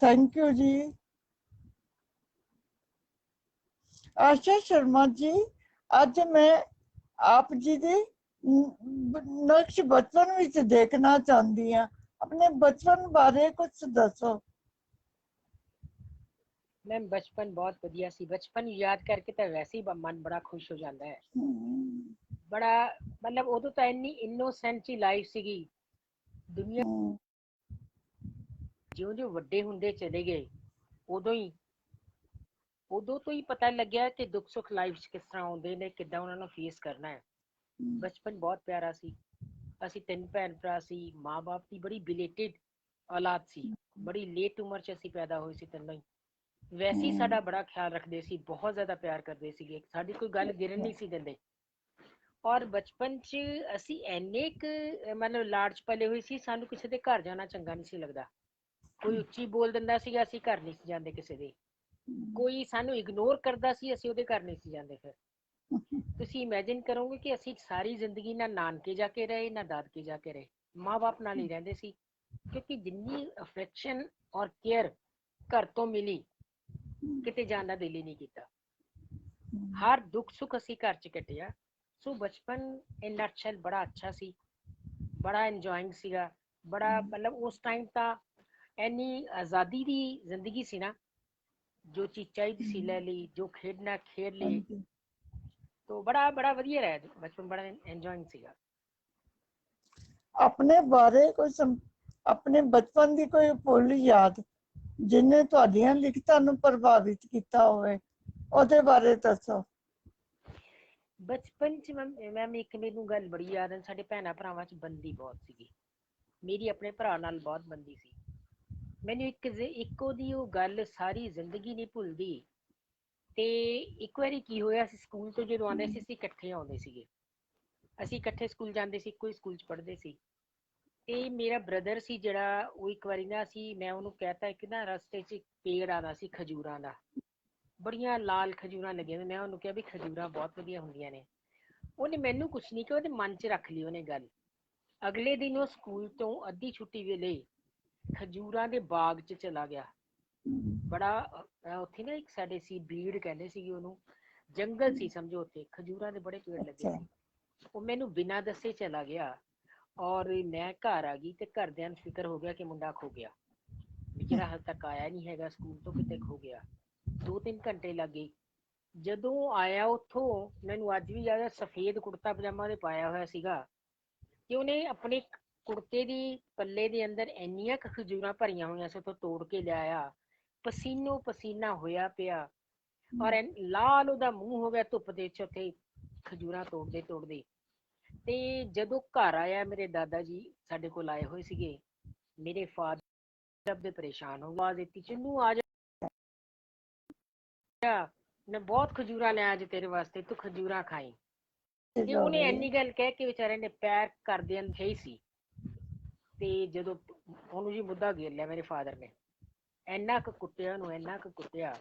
Thank you जी। आशा शर्मा जी, अज मैं आप जी दी नक्श बचपन विच देखना चाहती हाँ। अपने बचपन बारे कुछ दसो। मैम बचपन बहुत वधिया सी। बचपन याद करके तो वैसे ही मन बड़ा खुश हो जाता है। बड़ा मतलब उदों तो इन्नी इनोसेंट सी लाइफ सीगी। दुनिया ਜਿਉਂ ਜਿਉਂ ਵੱਡੇ ਹੁੰਦੇ ਚਲੇ ਗਏ ਉਦੋਂ ਤੋਂ ਹੀ ਪਤਾ ਲੱਗਿਆ ਕਿ ਦੁੱਖ ਸੁੱਖ ਲਾਈਫ 'ਚ ਕਿਸ ਤਰ੍ਹਾਂ ਆਉਂਦੇ ਨੇ, ਕਿੱਦਾਂ ਉਹਨਾਂ ਨੂੰ ਫੇਸ ਕਰਨਾ ਹੈ। ਬਚਪਨ ਬਹੁਤ ਪਿਆਰਾ ਸੀ। ਅਸੀਂ 3 ਭੈਣ ਭਰਾ ਸੀ। ਮਾਂ-ਬਾਪ ਦੀ ਬੜੀ ਬਿਲੇਟਡ ਔਲਾਦ ਸੀ। ਬੜੀ ਲੇਟ ਉਮਰ 'ਚ ਅਸੀਂ ਪੈਦਾ ਹੋਏ ਸੀ ਤਿੰਨੋਂ ਹੀ। ਵੈਸੇ ਹੀ ਸਾਡਾ ਬੜਾ ਖਿਆਲ ਰੱਖਦੇ ਸੀ, ਬਹੁਤ ਜ਼ਿਆਦਾ ਪਿਆਰ ਕਰਦੇ ਸੀਗੇ। ਸਾਡੀ ਕੋਈ ਗੱਲ ਗਿਰਨ ਨਹੀਂ ਸੀ ਦਿੰਦੇ। ਔਰ ਬਚਪਨ 'ਚ ਅਸੀਂ ਇੰਨੇ ਕੁ ਮਤਲਬ ਲਾਡ 'ਚ ਪਲੇ ਹੋਏ ਸੀ, ਸਾਨੂੰ ਕਿਸੇ ਦੇ ਘਰ ਜਾਣਾ ਚੰਗਾ ਨਹੀਂ ਸੀ ਲੱਗਦਾ। ਕੋਈ ਉੱਚੀ ਬੋਲ ਦਿੰਦਾ ਸੀਗਾ, ਅਸੀਂ ਘਰ ਨਹੀਂ ਸੀ ਜਾਂਦੇ ਕਿਸੇ ਦੇ। ਕੋਈ ਸਾਨੂੰ ਇਗਨੋਰ ਕਰਦਾ ਸੀ, ਅਸੀਂ ਉਹਦੇ ਘਰ ਨਹੀਂ ਸੀ ਜਾਂਦੇ। ਫਿਰ ਤੁਸੀਂ ਇਮੇਜਿਨ ਕਰੋਗੇ ਕਿ ਅਸੀਂ ਸਾਰੀ ਜ਼ਿੰਦਗੀ ਨਾ ਨਾਨਕੇ ਜਾ ਕੇ ਰਹੇ, ਨਾ ਦਾਦਕੇ ਜਾ ਕੇ ਰਹੇ। ਮਾਂ-ਬਾਪ ਨਾਲ ਹੀ ਰਹਿੰਦੇ ਸੀ, ਕਿਉਂਕਿ ਜਿੰਨੀ ਅਫੈਕਸ਼ਨ ਔਰ ਕੇਅਰ ਘਰ ਤੋਂ ਮਿਲੀ, ਕਿਤੇ ਜਾਣ ਦਾ ਦਿਲ ਹੀ ਨਹੀਂ ਕੀਤਾ। ਹਰ ਦੁੱਖ ਸੁੱਖ ਅਸੀਂ ਘਰ 'ਚ ਕੱਟਿਆ। ਸੋ ਬਚਪਨ ਇਨ ਨਟਸ਼ੈਲ ਬੜਾ ਅੱਛਾ ਸੀ, ਬੜਾ ਇੰਜੋਇੰਗ ਸੀਗਾ। ਬੜਾ ਮਤਲਬ ਉਸ ਟਾਈਮ ਤਾਂ ਇੰਨੀ ਆਜ਼ਾਦੀ ਦੀ ਜ਼ਿੰਦਗੀ ਸੀ ਨਾ, ਜੋ ਚੀਜ਼ ਚਾਹੀਦੀ ਸੀ ਲੈ ਲਈ, ਜੋ ਖੇਡਣਾ ਖੇਡ ਲਈ। तो बड़ा बड़ा वधिया रहा बचपन, बड़ा एंजॉइंग सीगा। अपने बारे कुछ अपने बचपन की कोई भुੱਲ याद जिन्हें तुहाडियां लिखतां नूं प्रभावित किया होवे, ਉਹਦੇ ਬਾਰੇ ਦੱਸੋ। बचपन च मैम एक मैनू गल बड़ी याद है। साडे भैणां भरावां च बनदी बहुत सीगी। मेरी अपने भरा नाल बहुत बनदी सी। मैनू एक ओदी ओह गल सारी जिंदगी नहीं भुलदी। ते एक वारी की होया, असीं स्कूल तो जदों आउंदे सी, असीं इकट्ठे आउंदे सीगे। असीं इकट्ठे स्कूल जांदे सी, इक्को ही स्कूल च पढ़दे सी। ते मेरा ब्रदर सी जिहड़ा, ਉਹ ਇੱਕ ਵਾਰੀ ਨਾ ਅਸੀਂ, ਮੈਂ ਉਹਨੂੰ ਕਹਿਤਾ ਇੱਕ ਨਾ ਰਸਤੇ 'ਚ ਪੇੜ ਆਉਂਦਾ ਸੀ ਖਜੂਰਾਂ ਦਾ, ਬੜੀਆਂ ਲਾਲ ਖਜੂਰਾਂ ਲੱਗੀਆਂ। ਮੈਂ ਉਹਨੂੰ ਕਿਹਾ ਵੀ ਖਜੂਰਾਂ ਬਹੁਤ ਵਧੀਆ ਹੁੰਦੀਆਂ ਨੇ। ਉਹਨੇ ਮੈਨੂੰ ਕੁਛ ਨਹੀਂ ਕਿਹਾ, ਉਹਦੇ ਮਨ 'ਚ ਰੱਖ ਲਈ ਉਹਨੇ ਗੱਲ। ਅਗਲੇ ਦਿਨ ਉਹ ਸਕੂਲ ਤੋਂ ਅੱਧੀ ਛੁੱਟੀ ਵੇਲੇ ਖਜੂਰਾਂ ਦੇ ਬਾਗ 'ਚ ਚਲਾ ਗਿਆ। ਬੜਾ ਉੱਥੇ ਨਾ ਇੱਕ ਸਾਡੇ ਸੀ ਬੀੜ ਕਹਿੰਦੇ ਸੀਗੇ ਉਹਨੂੰ, ਜੰਗਲ ਸੀ ਸਮਝੋ। ਉੱਥੇ ਖਜੂਰਾਂ ਦੇ ਬੜੇ ਪੇੜ ਲੱਗੇ ਸੀ। ਉਹ ਮੈਨੂੰ ਬਿਨਾਂ ਦੱਸੇ ਚਲਾ ਗਿਆ। ਔਰ ਮੈਂ ਘਰ ਆ ਗਈ ਤੇ ਘਰਦਿਆਂ ਨੂੰ ਫਿਕਰ ਹੋ ਗਿਆ ਕਿ ਮੁੰਡਾ ਖੋ ਗਿਆ, ਵੀ ਜਿਹੜਾ ਹਾਲੇ ਤੱਕ ਆਇਆ ਨਹੀਂ ਹੈਗਾ ਸਕੂਲ ਤੋਂ, ਕਿਤੇ ਖੋ ਗਿਆ। 2-3 ਘੰਟੇ ਲੱਗ ਗਏ। ਜਦੋਂ ਆਇਆ ਉੱਥੋਂ, ਮੈਨੂੰ ਅੱਜ ਵੀ ਯਾਦ ਹੈ, ਸਫੇਦ ਕੁੜਤਾ ਪਜਾਮਾ ਉਹਦੇ ਪਾਇਆ ਹੋਇਆ ਸੀਗਾ ਕਿ ਉਹਨੇ ਆਪਣੇ ਕੁੜਤੇ ਦੀ ਪੱਲੇ ਦੇ ਅੰਦਰ ਇੰਨੀਆਂ ਕੁ ਖਜੂਰਾਂ ਭਰੀਆਂ ਹੋਈਆਂ ਸੀ, ਉੱਥੋਂ ਤੋੜ ਕੇ ਲਿਆਇਆ। ਪਸੀਨੋ ਪਸੀਨਾ ਹੋਇਆ ਪਿਆ, ਔਰ ਲਾਲ ਉਹਦਾ ਮੂੰਹ ਹੋ ਗਿਆ ਧੁੱਪ ਦੇ ਵਿੱਚ ਉੱਥੇ ਖਜੂਰਾਂ ਤੋੜਦੇ ਤੋੜਦੇ। ਤੇ ਜਦੋਂ ਘਰ ਆਇਆ, ਮੇਰੇ ਦਾਦਾ ਜੀ ਸਾਡੇ ਕੋਲ ਆਏ ਹੋਏ ਸੀਗੇ। ਮੇਰੇ ਫਾਦਰ ਦੇ ਪਰੇਸ਼ਾਨ ਹੋ ਆਵਾਜ਼ ਦਿੱਤੀ, ਚੰਨੂ ਆ ਜਾ, ਮੈਂ ਬਹੁਤ ਖਜੂਰਾਂ ਲਿਆ ਅੱਜ ਤੇਰੇ ਵਾਸਤੇ, ਤੂੰ ਖਜੂਰਾਂ ਖਾਈ। ਤੇ ਉਹਨੇ ਇੰਨੀ ਗੱਲ ਕਹਿ ਕੇ ਵਿਚਾਰੇ ਨੇ ਪੈਰ ਕਰਦੇ ਅੰਥੇ ਹੀ ਸੀ। ਤੇ ਜਦੋਂ ਉਹਨੂੰ ਜੀ ਮੁੱਦਾ ਘੇਰ ਲਿਆ ਮੇਰੇ ਫਾਦਰ ਨੇ, ਇੰਨਾ ਕੁ ਕੁੱਟਿਆ ਉਹਨੂੰ, ਇੰਨਾ ਕੁ ਕੁੱਟਿਆ।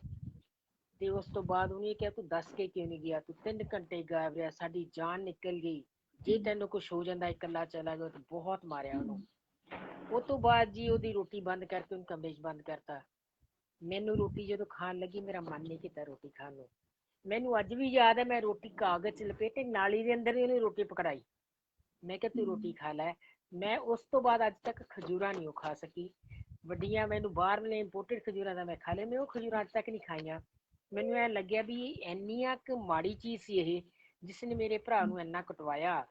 ਤੇ ਉਸ ਤੋਂ ਬਾਅਦ ਉਹਨੇ ਕਿਹਾ ਤੂੰ ਦੱਸ ਕੇ ਕਿਉਂ ਨਹੀਂ ਗਿਆ, ਤੂੰ 3 ਘੰਟੇ ਗਾਇਬ ਰਿਹਾ, ਸਾਡੀ ਜਾਨ ਨਿਕਲ ਗਈ, ਜੇ ਤੈਨੂੰ ਕੁਛ ਹੋ ਜਾਂਦਾ ਇਕੱਲਾ ਚਲਾ ਗਿਆ। ਤੇ ਬਹੁਤ ਮਾਰਿਆ ਉਹਨੂੰ। ਉਹ ਤੋਂ ਬਾਅਦ ਜੀ ਉਹਦੀ ਰੋਟੀ ਬੰਦ ਕਰਕੇ ਉਹਨੂੰ ਕਮਰੇ 'ਚ ਬੰਦ ਕਰਤਾ। ਮੈਨੂੰ ਰੋਟੀ ਜਦੋਂ ਖਾਣ ਲੱਗੀ, ਮੇਰਾ ਮਨ ਨਹੀਂ ਕੀਤਾ ਰੋਟੀ ਖਾਣ ਨੂੰ। ਮੈਨੂੰ ਅੱਜ ਵੀ ਯਾਦ ਹੈ, ਮੈਂ ਰੋਟੀ ਕਾਗਜ਼ 'ਚ ਲਪੇਟੇ ਨਾਲੀ ਦੇ ਅੰਦਰ ਹੀ ਉਹਨੇ ਰੋਟੀ ਪਕੜਾਈ। ਮੈਂ ਕਿਹਾ ਤੂੰ ਰੋਟੀ ਖਾ ਲੈ। ਮੈਂ ਉਸ ਤੋਂ ਬਾਅਦ ਅੱਜ ਤੱਕ ਖਜੂਰਾਂ ਨਹੀਂ ਉਹ ਖਾ ਸਕੀ। ਵੱਡੀਆਂ ਮੈਨੂੰ ਬਾਹਰਲੇ ਇੰਪੋਰਟਡ ਖਜੂਰਾਂ ਦਾ ਮੈਂ ਖਾ ਲਿਆ, ਮੈਂ ਉਹ ਖਜੂਰਾਂ ਅੱਜ ਤੱਕ ਨਹੀਂ ਖਾਈਆਂ। ਮੈਨੂੰ ਐਂ ਲੱਗਿਆ ਵੀ ਇੰਨੀਆਂ ਕੁ ਮਾੜੀ ਚੀਜ਼ ਸੀ ਇਹ, ਜਿਸ ਨੇ ਮੇਰੇ ਭਰਾ ਨੂੰ ਇੰਨਾ ਕੁਟਵਾਇਆ।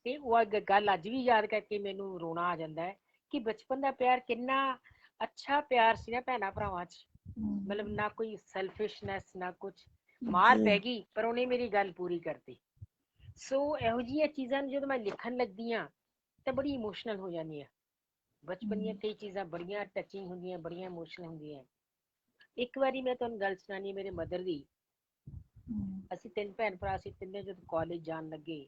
ਤੇ ਉਹ ਗੱਲ ਅੱਜ ਵੀ ਯਾਦ ਕਰਕੇ ਮੈਨੂੰ ਰੋਣਾ ਆ ਜਾਂਦਾ ਹੈ ਕਿ ਬਚਪਨ ਦਾ ਪਿਆਰ ਕਿੰਨਾ ਅੱਛਾ ਪਿਆਰ ਸੀ ਨਾ ਭੈਣਾਂ ਭਰਾਵਾਂ 'ਚ। ਮਤਲਬ ਨਾ ਕੋਈ ਸੈਲਫਿਸ਼ਨੈਸ, ਨਾ ਕੁਛ। ਮਾਰ ਪੈ ਗਈ ਪਰ ਉਹਨੇ ਮੇਰੀ ਗੱਲ ਪੂਰੀ ਕਰਤੀ। ਸੋ ਇਹੋ ਜਿਹੀਆਂ ਚੀਜ਼ਾਂ ਨੂੰ ਜਦੋਂ ਮੈਂ ਲਿਖਣ ਲੱਗਦੀ ਹਾਂ ਤਾਂ ਬੜੀ ਇਮੋਸ਼ਨਲ ਹੋ ਜਾਂਦੀ ਹਾਂ। ਬਚਪਨ ਦੀਆਂ ਕਈ ਚੀਜ਼ਾਂ ਬੜੀਆਂ ਟੱਚਿੰਗ ਹੁੰਦੀਆਂ, ਬੜੀਆਂ ਇਮੋਸ਼ਨਲ ਹੁੰਦੀਆਂ। ਇੱਕ ਵਾਰੀ ਮੈਂ ਤੁਹਾਨੂੰ ਗੱਲ ਸੁਣਾਉਣੀ ਮੇਰੇ ਮਦਰ ਦੀ। ਅਸੀਂ 3 ਭੈਣ ਭਰਾ ਸੀ, ਤਿੰਨੇ ਜਦੋਂ ਕਾਲਜ ਜਾਣ ਲੱਗੇ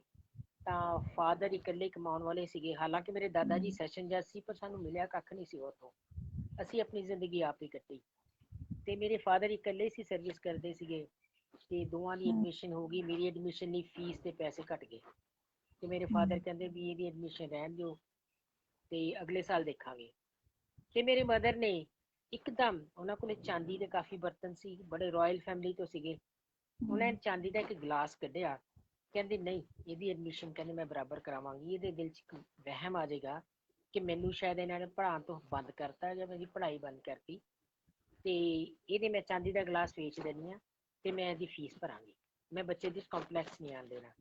ਤਾਂ ਫਾਦਰ ਇਕੱਲੇ ਕਮਾਉਣ ਵਾਲੇ ਸੀਗੇ। ਹਾਲਾਂਕਿ ਮੇਰੇ ਦਾਦਾ ਜੀ ਸੈਸ਼ਨ ਜੱਜ ਸੀ, ਪਰ ਸਾਨੂੰ ਮਿਲਿਆ ਕੱਖ ਨਹੀਂ ਸੀ ਉੱਥੋਂ। ਅਸੀਂ ਆਪਣੀ ਜ਼ਿੰਦਗੀ ਆਪ ਹੀ ਕੱਟੀ। ਤੇ ਮੇਰੇ ਫਾਦਰ ਇਕੱਲੇ ਸੀ, ਸਰਵਿਸ ਕਰਦੇ ਸੀਗੇ। ਤੇ ਦੋਵਾਂ ਦੀ ਐਡਮਿਸ਼ਨ ਹੋ ਗਈ। ਮੇਰੀ ਐਡਮਿਸ਼ਨ ਦੀ ਫੀਸ ਤੇ ਪੈਸੇ ਘੱਟ ਗਏ। ਤੇ ਮੇਰੇ ਫਾਦਰ ਕਹਿੰਦੇ ਵੀ ਇਹਦੀ ਐਡਮਿਸ਼ਨ ਰਹਿਣ ਦਿਓ ਤੇ ਅਗਲੇ ਸਾਲ ਦੇਖਾਂਗੇ। ਤੇ ਮੇਰੇ ਮਦਰ ਨੇ ਇੱਕਦਮ ਉਹਨਾਂ ਕੋਲੇ ਚਾਂਦੀ ਦੇ ਕਾਫੀ ਬਰਤਨ ਸੀ, ਬੜੇ ਰਾਇਲ ਫੈਮਿਲੀ ਤੋਂ ਸੀਗੇ। ਉਹਨਾਂ ਨੇ ਚਾਂਦੀ ਦਾ ਇੱਕ ਗਲਾਸ ਕੱਢਿਆ, ਕਹਿੰਦੇ ਨਹੀਂ ਇਹਦੀ ਐਡਮਿਸ਼ਨ ਕਹਿੰਦੇ ਮੈਂ ਬਰਾਬਰ ਕਰਾਵਾਂਗੀ। ਇਹਦੇ ਦਿਲ 'ਚ ਇੱਕ ਵਹਿਮ ਆ ਜਾਏਗਾ ਕਿ ਮੈਨੂੰ ਸ਼ਾਇਦ ਇਹਨਾਂ ਨੇ ਪੜ੍ਹਾਉਣ ਤੋਂ ਬੰਦ ਕਰਤਾ ਜਾਂ ਮੇਰੀ ਪੜ੍ਹਾਈ ਬੰਦ ਕਰਤੀ, ਤੇ ਇਹਦੇ ਮੈਂ ਚਾਂਦੀ ਦਾ ਗਲਾਸ ਵੇਚ ਦੇਣੀ ਆ ਤੇ ਮੈਂ ਇਹਦੀ ਫੀਸ ਭਰਾਂਗੀ। ਮੈਂ ਬੱਚੇ ਦੀ ਕੰਪਲੈਕਸ ਨਹੀਂ ਆਉਣ ਦੇਣਾ।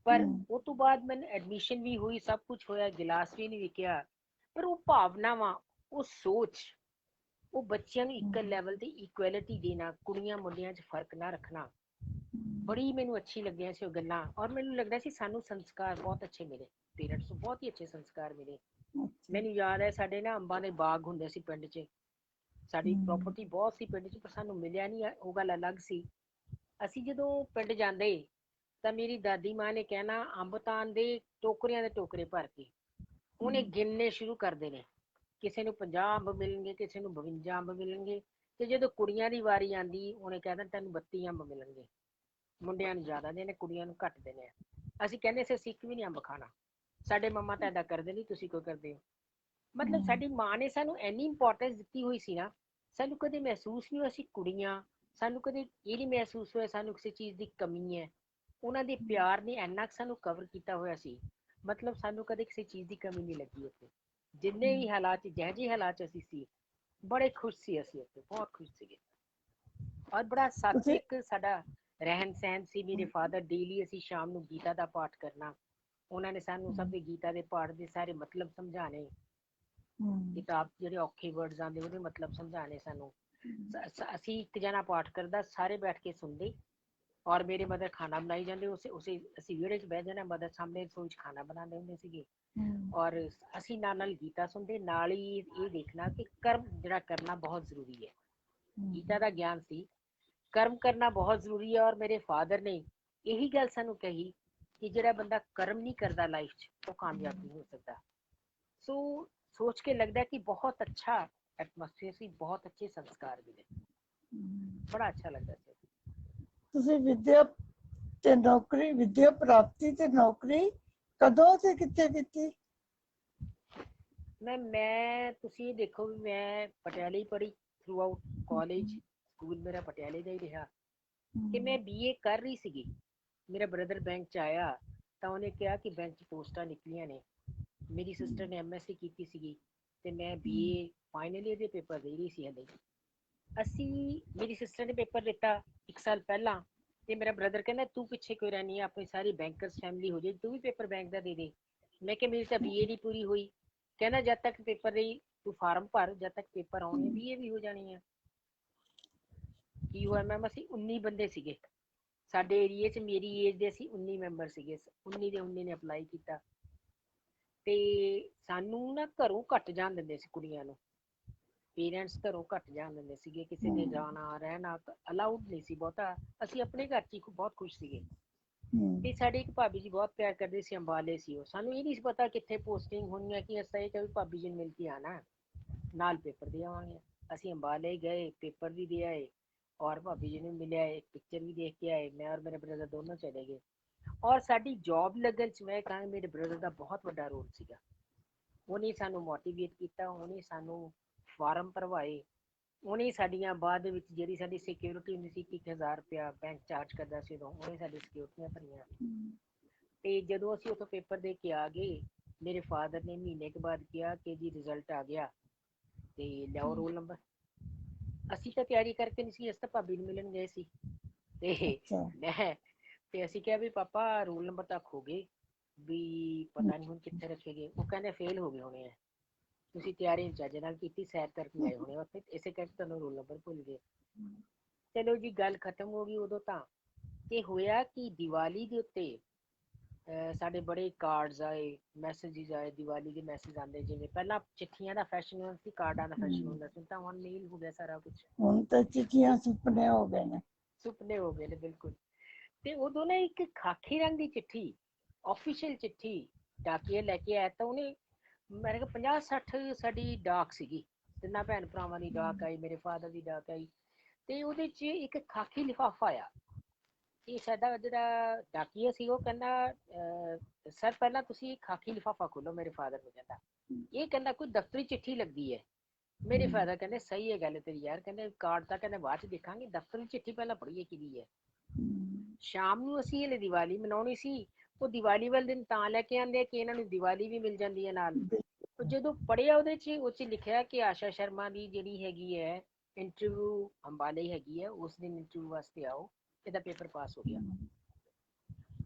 ਪਰ ਉਹ ਤੋਂ ਬਾਅਦ ਮੈਨੂੰ ਐਡਮਿਸ਼ਨ ਵੀ ਹੋਈ, ਸਭ ਕੁਝ ਹੋਇਆ, ਗਿਲਾਸ ਵੀ ਨਹੀਂ ਵਿਕਿਆ। ਪਰ ਉਹ ਭਾਵਨਾਵਾਂ, ਉਹ ਸੋਚ, ਉਹ ਬੱਚਿਆਂ ਨੂੰ ਇੱਕ ਲੈਵਲ ਤੇ ਇਕੁਐਲਿਟੀ ਦੇਣਾ, ਕੁੜੀਆਂ ਮੁੰਡਿਆਂ 'ਚ ਫਰਕ ਨਾ ਰੱਖਣਾ, ਬੜੀ ਮੈਨੂੰ ਅੱਛੀ ਲੱਗੀਆਂ ਸੀ ਉਹ ਗੱਲਾਂ। ਔਰ ਮੈਨੂੰ ਲੱਗਦਾ ਸੀ ਸਾਨੂੰ ਸੰਸਕਾਰ ਬਹੁਤ ਅੱਛੇ ਮਿਲੇ, ਪੇਰੈਂਟਸ ਤੋਂ ਬਹੁਤ ਹੀ ਅੱਛੇ ਸੰਸਕਾਰ ਮਿਲੇ। ਮੈਨੂੰ ਯਾਦ ਹੈ ਸਾਡੇ ਨਾ ਅੰਬਾਂ ਦੇ ਬਾਗ ਹੁੰਦੇ ਸੀ ਪਿੰਡ 'ਚ, ਸਾਡੀ ਪ੍ਰੋਪਰਟੀ ਬਹੁਤ ਸੀ ਪਿੰਡ 'ਚ, ਪਰ ਸਾਨੂੰ ਮਿਲਿਆ ਨਹੀਂ, ਉਹ ਗੱਲ ਅਲੱਗ ਸੀ। ਅਸੀਂ ਜਦੋਂ ਪਿੰਡ ਜਾਂਦੇ ਤਾਂ ਮੇਰੀ ਦਾਦੀ ਮਾਂ ਨੇ ਕਹਿਣਾ ਅੰਬ ਤਾਂ ਦੇ ਟੋਕਰਿਆਂ ਦੇ ਟੋਕਰੇ ਭਰ ਕੇ ਉਹਨੇ ਗਿਣਨੇ ਸ਼ੁਰੂ ਕਰ ਦੇਣੇ। ਕਿਸੇ ਨੂੰ 50 ਅੰਬ ਮਿਲਣਗੇ, ਕਿਸੇ ਨੂੰ 52 ਅੰਬ ਮਿਲਣਗੇ, ਤੇ ਜਦੋਂ ਕੁੜੀਆਂ ਦੀ ਵਾਰੀ ਆਂਦੀ ਉਹਨੇ ਕਹਿ ਦੇਣਾ ਤੈਨੂੰ 32 ਅੰਬ ਮਿਲਣਗੇ। ਮੁੰਡਿਆਂ ਨੂੰ ਜ਼ਿਆਦਾ ਦੇਣੇ, ਕੁੜੀਆਂ ਨੂੰ ਘੱਟ ਦੇਣੇ ਆ। ਅਸੀਂ ਕਹਿੰਦੇ ਸੀ ਅਸੀਂ ਇੱਕ ਵੀ ਨਹੀਂ ਅੰਬ ਖਾਣਾ, ਸਾਡੇ ਮੰਮਾ ਤਾਂ ਏਦਾਂ ਕਰਦੇ ਨਹੀਂ, ਤੁਸੀਂ ਕਿਉਂ ਕਰਦੇ ਹੋ। ਮਤਲਬ ਸਾਡੀ ਮਾਂ ਨੇ ਸਾਨੂੰ ਇੰਨੀ ਇੰਪੋਰਟੈਂਸ ਦਿੱਤੀ ਹੋਈ ਸੀ ਨਾ, ਸਾਨੂੰ ਕਦੇ ਮਹਿਸੂਸ ਨਹੀਂ ਹੋਇਆ ਅਸੀਂ ਕੁੜੀਆਂ, ਸਾਨੂੰ ਕਦੇ ਇਹ ਨਹੀਂ ਮਹਿਸੂਸ ਹੋਇਆ ਸਾਨੂੰ ਕਿਸੇ ਚੀਜ਼ ਦੀ ਕਮੀ ਹੈ। ਉਹਨਾਂ ਦੇ ਪਿਆਰ ਨੇ ਇੰਨਾ ਕੁ ਸਾਨੂੰ ਕਵਰ ਕੀਤਾ ਹੋਇਆ ਸੀ, ਮਤਲਬ ਸਾਨੂੰ ਕਦੇ ਕਿਸੇ ਚੀਜ਼ ਦੀ ਕਮੀ ਨਹੀਂ ਲੱਗੀ ਉੱਥੇ। ਜਿੰਨੇ ਵੀ ਹਾਲਾਤ, ਜਿਹੋ ਜਿਹੇ ਹਾਲਾਤ ਅਸੀਂ ਸੀ, ਬੜੇ ਖੁਸ਼ ਸੀ ਅਸੀਂ ਉੱਥੇ, ਬਹੁਤ ਖੁਸ਼ ਸੀਗੇ। ਔਰ ਬੜਾ ਸਾਤਵਿਕ ਸਾਡਾ ਰਹਿਣ ਸਹਿਣ ਸੀ। ਮੇਰੇ ਫਾਦਰ ਡੇਲੀ ਅਸੀਂ ਸ਼ਾਮ ਨੂੰ ਗੀਤਾ ਦਾ ਪਾਠ ਕਰਨਾ, ਉਹਨਾਂ ਨੇ ਸਾਨੂੰ ਸਭ ਦੇ ਗੀਤਾ ਦੇ ਪਾਠ ਦੇ ਸਾਰੇ ਮਤਲਬ ਸਮਝਾਣੇ, ਕਿਤਾਬ ਜਿਹੜੇ ਔਖੇ ਵਰਡਸ ਆਉਂਦੇ ਉਹਦੇ ਮਤਲਬ ਸਮਝਾਣੇ ਸਾਨੂੰ। ਅਸੀਂ ਇੱਕ ਜਣਾ ਪਾਠ ਕਰਦਾ, ਸਾਰੇ ਬੈਠ ਕੇ ਸੁਣਦੇ, ਔਰ ਮੇਰੇ ਮਦਰ ਖਾਣਾ ਬਣਾਈ ਜਾਂਦੇ, ਉਸੇ ਅਸੀਂ ਵਿਹੜੇ 'ਚ ਬਹਿ ਜਾਣਾ, ਮਦਰ ਸਾਹਮਣੇ ਰਸੋਈ 'ਚ ਖਾਣਾ ਬਣਾਉਂਦੇ ਹੁੰਦੇ ਸੀਗੇ। ਔਰ ਅਸੀਂ ਨਾਲ ਗੀਤਾ ਸੁਣਦੇ, ਨਾਲ ਹੀ ਇਹ ਦੇਖਣਾ ਕਿ ਕਰਮ ਜਿਹੜਾ ਕਰਨਾ ਬਹੁਤ ਜ਼ਰੂਰੀ ਹੈ। ਗੀਤਾ ਦਾ ਗਿਆਨ ਸੀ, ਕਰਮ ਕਰਨਾ ਬਹੁਤ ਜ਼ਰੂਰੀ ਹੈ। ਔਰ ਮੇਰੇ ਫਾਦਰ ਨੇ ਇਹੀ ਗੱਲ ਸਾਨੂੰ ਕਹੀ ਕਿ ਜਿਹੜਾ ਬੰਦਾ ਕਰਮ ਨਹੀਂ ਕਰਦਾ ਲਾਈਫ 'ਚ, ਉਹ ਕਾਮਯਾਬ ਨਹੀਂ ਹੋ ਸਕਦਾ। ਸੋ ਸੋਚ ਕੇ ਲੱਗਦਾ ਕਿ ਬਹੁਤ ਅੱਛਾ ਐਟਮੋਸਫੇਅਰ ਸੀ, ਬਹੁਤ ਅੱਛੇ ਸੰਸਕਾਰ ਮਿਲੇ, ਬੜਾ ਅੱਛਾ ਲੱਗਦਾ ਸੀ। ਤੁਸੀਂ ਵਿਦਿਆ ਤੇ ਨੌਕਰੀ, ਵਿਦਿਆ ਪ੍ਰਾਪਤੀ ਤੇ ਨੌਕਰੀ ਕਦੋਂ ਤੇ ਕਿੱਥੇ ਕੀਤੀ? ਮੈਂ ਤੁਸੀਂ ਦੇਖੋ ਵੀ ਮੈਂ ਪਟਿਆਲੇ ਹੀ ਪੜ੍ਹੀ ਥਰੂ ਆਊਟ, ਕਾਲਜ ਸਕੂਲ ਮੇਰਾ ਪਟਿਆਲੇ ਦਾ ਹੀ ਰਿਹਾ। ਕਿ ਮੈਂ BA ਕਰ ਰਹੀ ਸੀਗੀ, ਮੇਰਾ ਬ੍ਰਦਰ ਬੈਂਕ 'ਚ ਆਇਆ ਤਾਂ ਉਹਨੇ ਕਿਹਾ ਕਿ ਬੈਂਕ 'ਚ ਪੋਸਟਾਂ ਨਿਕਲੀਆਂ ਨੇ। ਮੇਰੀ ਸਿਸਟਰ ਨੇ MSc ਕੀਤੀ ਸੀਗੀ ਤੇ ਮੈਂ BA ਫਾਈਨਲ ਈਅਰ ਦੇ ਪੇਪਰ ਦੇ ਰਹੀ ਸੀ ਹਲੇ। ਮੇਰੀ ਸਿਸਟਰ ਨੇ ਪੇਪਰ ਦਿੱਤਾ 1 ਸਾਲ ਪਹਿਲਾਂ, ਤੇ ਮੇਰਾ ਬ੍ਰਦਰ ਕਹਿੰਦਾ ਤੂੰ ਪਿੱਛੇ ਕਿਉਂ ਰਹਿਣੀ ਆ, ਆਪਣੀ ਸਾਰੀ ਬੈਂਕਰਸ ਫੈਮਿਲੀ ਹੋ ਜਾਏ, ਤੂੰ ਵੀ ਪੇਪਰ ਬੈਂਕ ਦਾ ਦੇ ਦੇ। ਮੈਂ ਕਿਹਾ ਮੇਰੀ ਤਾਂ BA ਨਹੀਂ ਪੂਰੀ ਹੋਈ। ਕਹਿੰਦਾ ਜਦ ਤੱਕ ਪੇਪਰ ਰਹੀ ਤੂੰ ਫਾਰਮ ਭਰ, ਜਦ ਤੱਕ ਪੇਪਰ ਆਉਣੇ BA ਵੀ ਹੋ ਜਾਣੀ ਆ। ਕੀ ਹੋਇਆ ਮੈਮ, ਅਸੀਂ 19 ਬੰਦੇ ਸੀਗੇ ਸਾਡੇ ਏਰੀਏ 'ਚ, ਮੇਰੀ ਏਜ ਦੇ ਅਸੀਂ 19 ਮੈਂਬਰ ਸੀਗੇ, 19 ਦੇ 19 ਨੇ ਅਪਲਾਈ ਕੀਤਾ। ਤੇ ਸਾਨੂੰ ਨਾ ਘਰੋਂ ਘੱਟ ਜਾਣ ਦਿੰਦੇ ਸੀ ਕੁੜੀਆਂ ਨੂੰ, ਪੇਰੈਂਟਸ ਘਰੋਂ ਘੱਟ ਜਾਣ ਦਿੰਦੇ ਸੀਗੇ, ਕਿਸੇ ਦੇ ਜਾਣਾ ਰਹਿਣਾ ਅਲਾਊਡ ਨਹੀਂ ਸੀ ਬਹੁਤਾ। ਅਸੀਂ ਆਪਣੇ ਘਰ 'ਚ ਹੀ ਬਹੁਤ ਖੁਸ਼ ਸੀਗੇ। ਤੇ ਸਾਡੇ ਇੱਕ ਭਾਬੀ ਜੀ ਬਹੁਤ ਪਿਆਰ ਕਰਦੇ ਸੀ, ਅੰਬਾਲੇ ਸੀ ਉਹ। ਸਾਨੂੰ ਇਹ ਨਹੀਂ ਸੀ ਪਤਾ ਕਿੱਥੇ ਪੋਸਟਿੰਗ ਹੋਣੀ ਹੈ, ਕਿ ਅਸੀਂ ਇਹ ਭਾਬੀ ਜੀ ਨੂੰ ਮਿਲ ਕੇ ਆਣਾ, ਨਾਲ ਪੇਪਰ ਦੇ ਆਵਾਂਗੇ। ਅਸੀਂ ਅੰਬਾਲੇ ਗਏ, ਪੇਪਰ ਵੀ ਦੇ ਆਏ, ਔਰ ਭਾਬੀ ਜੀ ਨੂੰ ਮਿਲਿਆ, ਇੱਕ ਪਿਕਚਰ ਵੀ ਦੇਖ ਕੇ ਆਏ। ਮੈਂ ਔਰ ਮੇਰੇ ਬ੍ਰਦਰ ਦੋਨੋਂ ਚਲੇ ਗਏ। ਔਰ ਸਾਡੀ ਜੌਬ ਲੱਗਣ 'ਚ ਮੈਂ ਕਹਾਂ ਮੇਰੇ ਬ੍ਰਦਰ ਦਾ ਬਹੁਤ ਵੱਡਾ ਰੋਲ ਸੀਗਾ। ਉਹਨੇ ਸਾਨੂੰ ਮੋਟੀਵੇਟ ਕੀਤਾ, ਉਹਨੇ ਸਾਨੂੰ ਫਾਰਮ ਭਰਵਾਏ, ਉਹਨੇ ਸਾਡੀਆਂ ਬਾਅਦ ਵਿੱਚ ਜਿਹੜੀ ਸਾਡੀ ਸਿਕਿਉਰਿਟੀ ਹੁੰਦੀ ਸੀ, 1000 ਰੁਪਇਆ ਬੈਂਕ ਚਾਰਜ ਕਰਦਾ ਸੀ ਉਦੋਂ, ਉਹਨੇ ਸਾਡੀ ਸਿਕਿਉਰਿਟੀਆਂ ਭਰੀਆਂ। ਤੇ ਜਦੋਂ ਅਸੀਂ ਉੱਥੋਂ ਪੇਪਰ ਦੇ ਕੇ ਆ ਗਏ, ਮੇਰੇ ਫਾਦਰ ਨੇ ਮਹੀਨੇ ਕੁ ਬਾਅਦ ਕਿਹਾ ਕਿ ਜੀ ਰਿਜ਼ਲਟ ਆ ਗਿਆ ਤੇ ਲਿਆਓ ਰੋਲ ਨੰਬਰ। ਅਸੀਂ ਤਾਂ ਤਿਆਰੀ ਕਰਕੇ ਨਹੀਂ ਸੀ, ਅਸੀਂ ਤਾਂ ਭਾਬੀ ਨੂੰ ਮਿਲਣ ਗਏ ਸੀ। ਤੇ ਅਸੀਂ ਕਿਹਾ ਵੀ ਪਾਪਾ ਰੋਲ ਨੰਬਰ ਤਾਂ ਖੋ ਗਏ, ਵੀ ਪਤਾ ਨਹੀਂ ਹੁਣ ਕਿੱਥੇ ਰੱਖੇ ਗਏ। ਉਹ ਕਹਿੰਦੇ ਫੇਲ ਹੋ ਗਏ ਹੋਣੇ ਆ, ਤੁਸੀਂ ਤਿਆਰੀ ਚੱਜ ਨਾਲ ਕੀਤੀ, ਸੈਰ ਕਰਕੇ ਆਏ ਹੋਣੇ ਉੱਥੇ, ਇਸੇ ਕਰਕੇ ਤੁਹਾਨੂੰ ਰੋਲ ਨੰਬਰ ਭੁੱਲ ਗਏ। ਚਲੋ ਜੀ ਗੱਲ ਖਤਮ ਹੋ ਗਈ ਉਦੋਂ ਤਾਂ। ਤੇ ਹੋਇਆ ਕਿ ਦੀਵਾਲੀ ਦੇ ਉੱਤੇ ਸਾਡੇ ਬੜੇ ਕਾਰਡਸ ਆਏ, ਮੈਸੇਜਿਸ ਆਏ, ਦੀਵਾਲੀ ਦੇ ਮੈਸੇਜ ਆਉਂਦੇ, ਜਿਵੇਂ ਪਹਿਲਾਂ ਚਿੱਠੀਆਂ ਦਾ ਫੈਸ਼ਨ ਹੁੰਦਾ ਸੀ, ਕਾਰਡਾਂ ਦਾ ਫੈਸ਼ਨ ਹੁੰਦਾ ਸੀ, ਤਾਂ ਹੁਣ ਮੇਲ ਹੋ ਗਿਆ ਸਾਰਾ ਕੁਛ। ਹੁਣ ਤਾਂ ਚਿੱਠੀਆਂ ਸੁਪਨੇ ਹੋ ਗਏ ਨੇ, ਸੁਪਨੇ ਹੋ ਗਏ ਨੇ ਬਿਲਕੁਲ। ਤੇ ਉਦੋਂ ਨਾ ਇੱਕ ਖਾਕੀ ਰੰਗ ਦੀ ਚਿੱਠੀ, ਆਫੀਸ਼ੀਅਲ ਚਿੱਠੀ ਡਾਕੀਆ ਲੈ ਕੇ ਆਇਆ, ਤਾਂ ਉਹਨੇ ਮੇਰੇ ਕੋਲ 50-60 ਸਾਡੀ ਡਾਕ ਸੀਗੀ, ਤਿੰਨਾਂ ਭੈਣ ਭਰਾਵਾਂ ਦੀ ਡਾਕ ਆਈ, ਮੇਰੇ ਫਾਦਰ ਦੀ ਡਾਕ ਆਈ, ਤੇ ਉਹਦੇ 'ਚ ਇੱਕ ਖਾਕੀ ਲਿਫਾਫਾ ਆਇਆ। ਇਹ ਸਾਡਾ ਜਿਹੜਾ ਡਾਕੀਆ ਸੀ ਉਹ ਕਹਿੰਦਾ ਸਰ ਪਹਿਲਾਂ ਤੁਸੀਂ ਖਾਕੀ ਲਿਫਾਫਾ ਖੋਲੋ, ਮੇਰੇ ਫਾਦਰ ਨੂੰ ਕਹਿੰਦਾ। ਇਹ ਕਹਿੰਦਾ ਕੋਈ ਦਫ਼ਤਰੀ ਚਿੱਠੀ ਲੱਗਦੀ ਹੈ, ਮੇਰੇ ਫਾਦਰ ਕਹਿੰਦੇ ਸਹੀ ਹੈ ਗੱਲ ਤੇਰੀ ਯਾਰ, ਕਹਿੰਦੇ ਕਾਰਡ ਤਾਂ ਕਹਿੰਦੇ ਬਾਅਦ ਚ ਦੇਖਾਂਗੇ, ਦਫ਼ਤਰ ਦੀ ਚਿੱਠੀ ਪਹਿਲਾਂ ਪੜ੍ਹੀਏ ਕਿਹਦੀ ਹੈ। ਸ਼ਾਮ ਨੂੰ ਅਸੀਂ ਹਲੇ ਦੀਵਾਲੀ ਮਨਾਉਣੀ ਸੀ, ਉਹ ਦੀਵਾਲੀ ਵਾਲੇ ਦਿਨ ਤਾਂ ਲੈ ਕੇ ਆਂਦੇ ਕਿ ਇਹਨਾਂ ਨੂੰ ਦੀਵਾਲੀ ਵੀ ਮਿਲ ਜਾਂਦੀ ਹੈ ਨਾਲ। ਉਹ ਜਦੋਂ ਪੜ੍ਹਿਆ ਉਹ 'ਚ ਲਿਖਿਆ ਕਿ ਆਸ਼ਾ ਸ਼ਰਮਾ ਦੀ ਜਿਹੜੀ ਹੈਗੀ ਹੈ ਇੰਟਰਵਿਊ ਅੰਬਾਲੇ ਹੈਗੀ ਹੈ, ਉਸ ਦਿਨ ਇੰਟਰਵਿਊ ਵਾਸਤੇ ਆਓ, ਇਹਦਾ ਪੇਪਰ ਪਾਸ ਹੋ ਗਿਆ।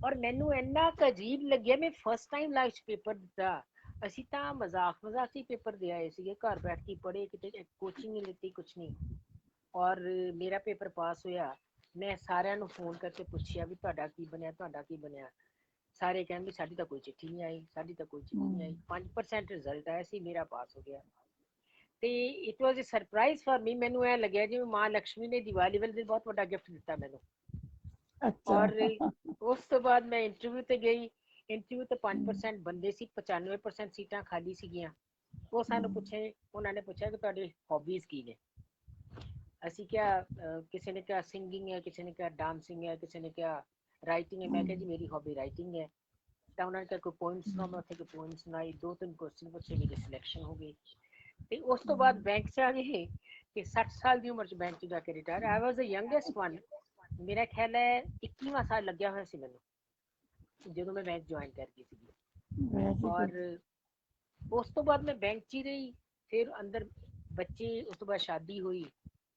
ਔਰ ਮੈਨੂੰ ਇੰਨਾ ਕੁ ਅਜੀਬ ਲੱਗਿਆ, ਮੈਂ ਫਸਟ ਟਾਈਮ ਲਾਈਫ 'ਚ ਪੇਪਰ ਦਿੱਤਾ। ਅਸੀਂ ਤਾਂ ਮਜ਼ਾਕ ਮਜ਼ਾਕ ਹੀ ਪੇਪਰ ਦੇ ਆਏ ਸੀਗੇ, ਘਰ ਬੈਠ ਕੇ ਪੜ੍ਹੇ, ਕਿਤੇ ਕੋਚਿੰਗ ਨਹੀਂ ਲਿੱਤੀ, ਕੁਛ ਨਹੀਂ। ਔਰ ਮੇਰਾ ਪੇਪਰ ਪਾਸ ਹੋਇਆ। ਮੈਂ ਸਾਰਿਆਂ ਨੂੰ ਫੋਨ ਕਰਕੇ ਪੁੱਛਿਆ ਵੀ ਤੁਹਾਡਾ ਕੀ ਬਣਿਆ, ਤੁਹਾਡਾ ਕੀ ਬਣਿਆ। ਸਾਰੇ ਕਹਿੰਦੇ ਸਾਡੀ ਤਾਂ ਕੋਈ ਚਿੱਠੀ ਨਹੀਂ ਆਈ, ਸਾਡੀ ਤਾਂ ਕੋਈ ਚਿੱਠੀ ਨਹੀਂ ਆਈ। 5% ਰਿਜ਼ਲਟ ਆਇਆ ਸੀ, ਮੇਰਾ ਪਾਸ ਹੋ ਗਿਆ। ਤੇ it was a surprise for me. ਮੈਨੂੰ ਇਹ ਲੱਗਿਆ ਜਿਵੇਂ ਮਾਂ ਲక్ష్ਮੀ ਨੇ ਦੀਵਾਲੀ ਵਾਲੇ ਦਿਨ ਬਹੁਤ ਵੱਡਾ ਗਿਫਟ ਦਿੱਤਾ ਮੈਨੂੰ। ਔਰ ਉਸ ਤੋਂ ਬਾਅਦ ਮੈਂ ਇੰਟਰਵਿਊ ਤੇ ਗਈ। ਇੰਟਰਵਿਊ ਤੇ 5% ਬੰਦੇ ਸੀ, 95% ਸੀਟਾਂ ਖਾਲੀ ਸੀਗੀਆਂ। ਉਹ ਸਾਨੂੰ ਪੁੱਛੇ, ਉਹਨਾਂ ਨੇ ਪੁੱਛਿਆ ਕਿ ਤੁਹਾਡੀ ਹੌਬੀਜ਼ ਕੀ ਨੇ। ਅਸੀਂ ਕਿਹਾ ਕਿਸੇ ਨੇ ਕਿਹਾ ਸਿੰਗਿੰਗ ਹੈ, ਕਿਸੇ ਨੇ ਕਿਹਾ ਡਾਂਸਿੰਗ ਹੈ, ਕਿਸੇ ਨੇ ਕਿਹਾ ਰਾਈਟਿੰਗ ਹੈ। ਮੈਂ ਕਿਹਾ ਜੀ ਮੇਰੀ ਹੌਬੀ ਰਾਈਟਿੰਗ ਹੈ। ਤਾਂ ਉਹਨਾਂ ਨੇ ਕਿਹਾ ਕੋਈ ਪੋਇਮ ਸੁਣਾਓ, ਮੈਂ ਉੱਥੇ ਕੋਈ ਪੋਇਮ ਸੁਣਾਈ। 2-3 ਕੁਐਸਚਨ ਪੁੱਛੇ, ਮੇਰੀ ਸਿਲੈਕਸ਼ਨ ਹੋ ਗਈ। ਤੇ ਉਸ ਤੋਂ ਬਾਅਦ ਬੈਂਕ 'ਚ ਆ ਗਏ ਕਿ 60 ਸਾਲ ਦੀ ਉਮਰ 'ਚ ਬੈਂਕ 'ਚ ਜਾ ਕੇ ਰਿਟਾਇਰ। ਆਈ ਵਾਜ਼ ਦ ਯੰਗੈਸਟ ਵਨ। ਮੇਰਾ ਖਿਆਲ ਹੈ 21ਵਾਂ ਸਾਲ ਲੱਗਿਆ ਹੋਇਆ ਸੀ ਮੈਨੂੰ ਜਦੋਂ ਮੈਂ ਬੈਂਕ ਜੁਆਇਨ ਕਰ ਗਈ ਸੀਗੀ। ਔਰ ਉਸ ਤੋਂ ਬਾਅਦ ਮੈਂ ਬੈਂਕ 'ਚ ਹੀ ਰਹੀ। ਫਿਰ ਅੰਦਰ ਬੱਚੇ, ਉਸ ਤੋਂ ਬਾਅਦ ਸ਼ਾਦੀ ਹੋਈ।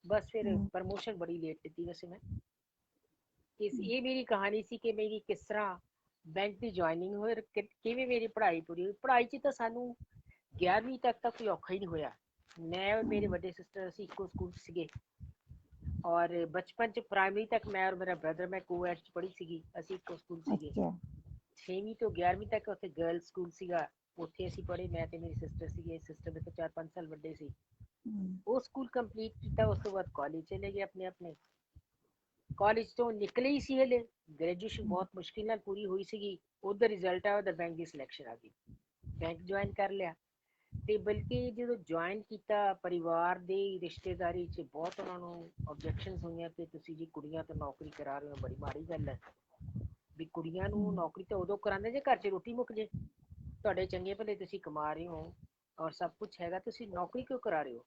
ਬਸ ਫਿਰ ਪ੍ਰਮੋਸ਼ਨ ਬੜੀ ਲੇਟ ਦਿੱਤੀ ਵੈਸੇ ਮੈਂ। ਇਹ ਮੇਰੀ ਕਹਾਣੀ ਸੀ ਕਿ ਮੇਰੀ ਕਿਸ ਤਰ੍ਹਾਂ ਬੈਂਕ ਦੀ ਜੁਆਇਨਿੰਗ ਹੋਈ, ਕਿਵੇਂ ਮੇਰੀ ਪੜ੍ਹਾਈ ਪੂਰੀ ਹੋਈ। ਪੜ੍ਹਾਈ 'ਚ ਤਾਂ ਸਾਨੂੰ 11ਵੀਂ ਤੱਕ ਤਾਂ ਕੋਈ ਔਖਾ ਹੀ ਨਹੀਂ ਹੋਇਆ। ਮੈਂ ਔਰ ਮੇਰੇ ਵੱਡੇ ਸਿਸਟਰ ਅਸੀਂ ਇੱਕੋ ਸਕੂਲ ਸੀਗੇ। ਔਰ ਬਚਪਨ 'ਚ ਪ੍ਰਾਇਮਰੀ ਤੱਕ ਮੈਂ ਔਰ ਮੇਰਾ ਬ੍ਰਦਰ, ਮੈਂ ਕੋਐਡ 'ਚ ਪੜ੍ਹੀ ਸੀਗੀ, ਅਸੀਂ ਇੱਕੋ ਸਕੂਲ ਸੀਗੇ। 6ਵੀਂ ਤੋਂ 11ਵੀਂ ਤੱਕ ਉੱਥੇ ਗਰਲਸ ਸਕੂਲ ਸੀਗਾ, ਉੱਥੇ ਅਸੀਂ ਪੜ੍ਹੇ। ਮੈਂ ਤੇ ਮੇਰੀ ਸਿਸਟਰ ਸੀਗੇ। ਸਿਸਟਰ ਮੇਰੇ ਤੋਂ 4-5 ਸਾਲ ਵੱਡੇ ਸੀ। ਉਹ ਸਕੂਲ ਕੰਪਲੀਟ ਕੀਤਾ। ਉਸ ਤੋਂ ਬਾਅਦ ਕਾਲਜ ਚਲੇ ਗਏ ਆਪਣੇ ਆਪਣੇ। ਕਾਲਜ ਤੋਂ ਨਿਕਲੇ ਹੀ ਸੀ ਹਲੇ, ਗ੍ਰੈਜੂਏਸ਼ਨ ਬਹੁਤ ਮੁਸ਼ਕਿਲ ਨਾਲ ਪੂਰੀ ਹੋਈ ਸੀਗੀ। ਉਹਦਾ ਰਿਜ਼ਲਟ ਆਇਆ, ਉਹਦਾ ਬੈਂਕ ਦੀ ਸਿਲੈਕਸ਼ਨ ਆ ਗਈ। ਬੈਂਕ ਜੁਆਇਨ ਕਰ ਲਿਆ। ਤੇ ਬਲਕਿ ਜਦੋਂ ਜੁਆਇਨ ਕੀਤਾ, ਪਰਿਵਾਰ ਦੇ ਰਿਸ਼ਤੇਦਾਰੀ 'ਚ ਬਹੁਤ ਉਹਨਾਂ ਨੂੰ ਆਬਜੈਕਸ਼ਨਸ ਹੋਈਆਂ ਕਿ ਤੁਸੀਂ ਜੀ ਕੁੜੀਆਂ ਤੋਂ ਨੌਕਰੀ ਕਰਾ ਰਹੇ ਹੋ, ਬੜੀ ਮਾੜੀ ਗੱਲ ਹੈ। ਵੀ ਕੁੜੀਆਂ ਨੂੰ ਨੌਕਰੀ ਤਾਂ ਉਦੋਂ ਕਰਾਉਂਦੇ ਜੇ ਘਰ 'ਚ ਰੋਟੀ ਮੁੱਕ ਜੇ। ਤੁਹਾਡੇ ਚੰਗੇ ਭਲੇ ਤੁਸੀਂ ਕਮਾ ਰਹੇ ਹੋ ਔਰ ਸਭ ਕੁਛ ਹੈਗਾ, ਤੁਸੀਂ ਨੌਕਰੀ ਕਿਉਂ ਕਰਾ ਰਹੇ ਹੋ।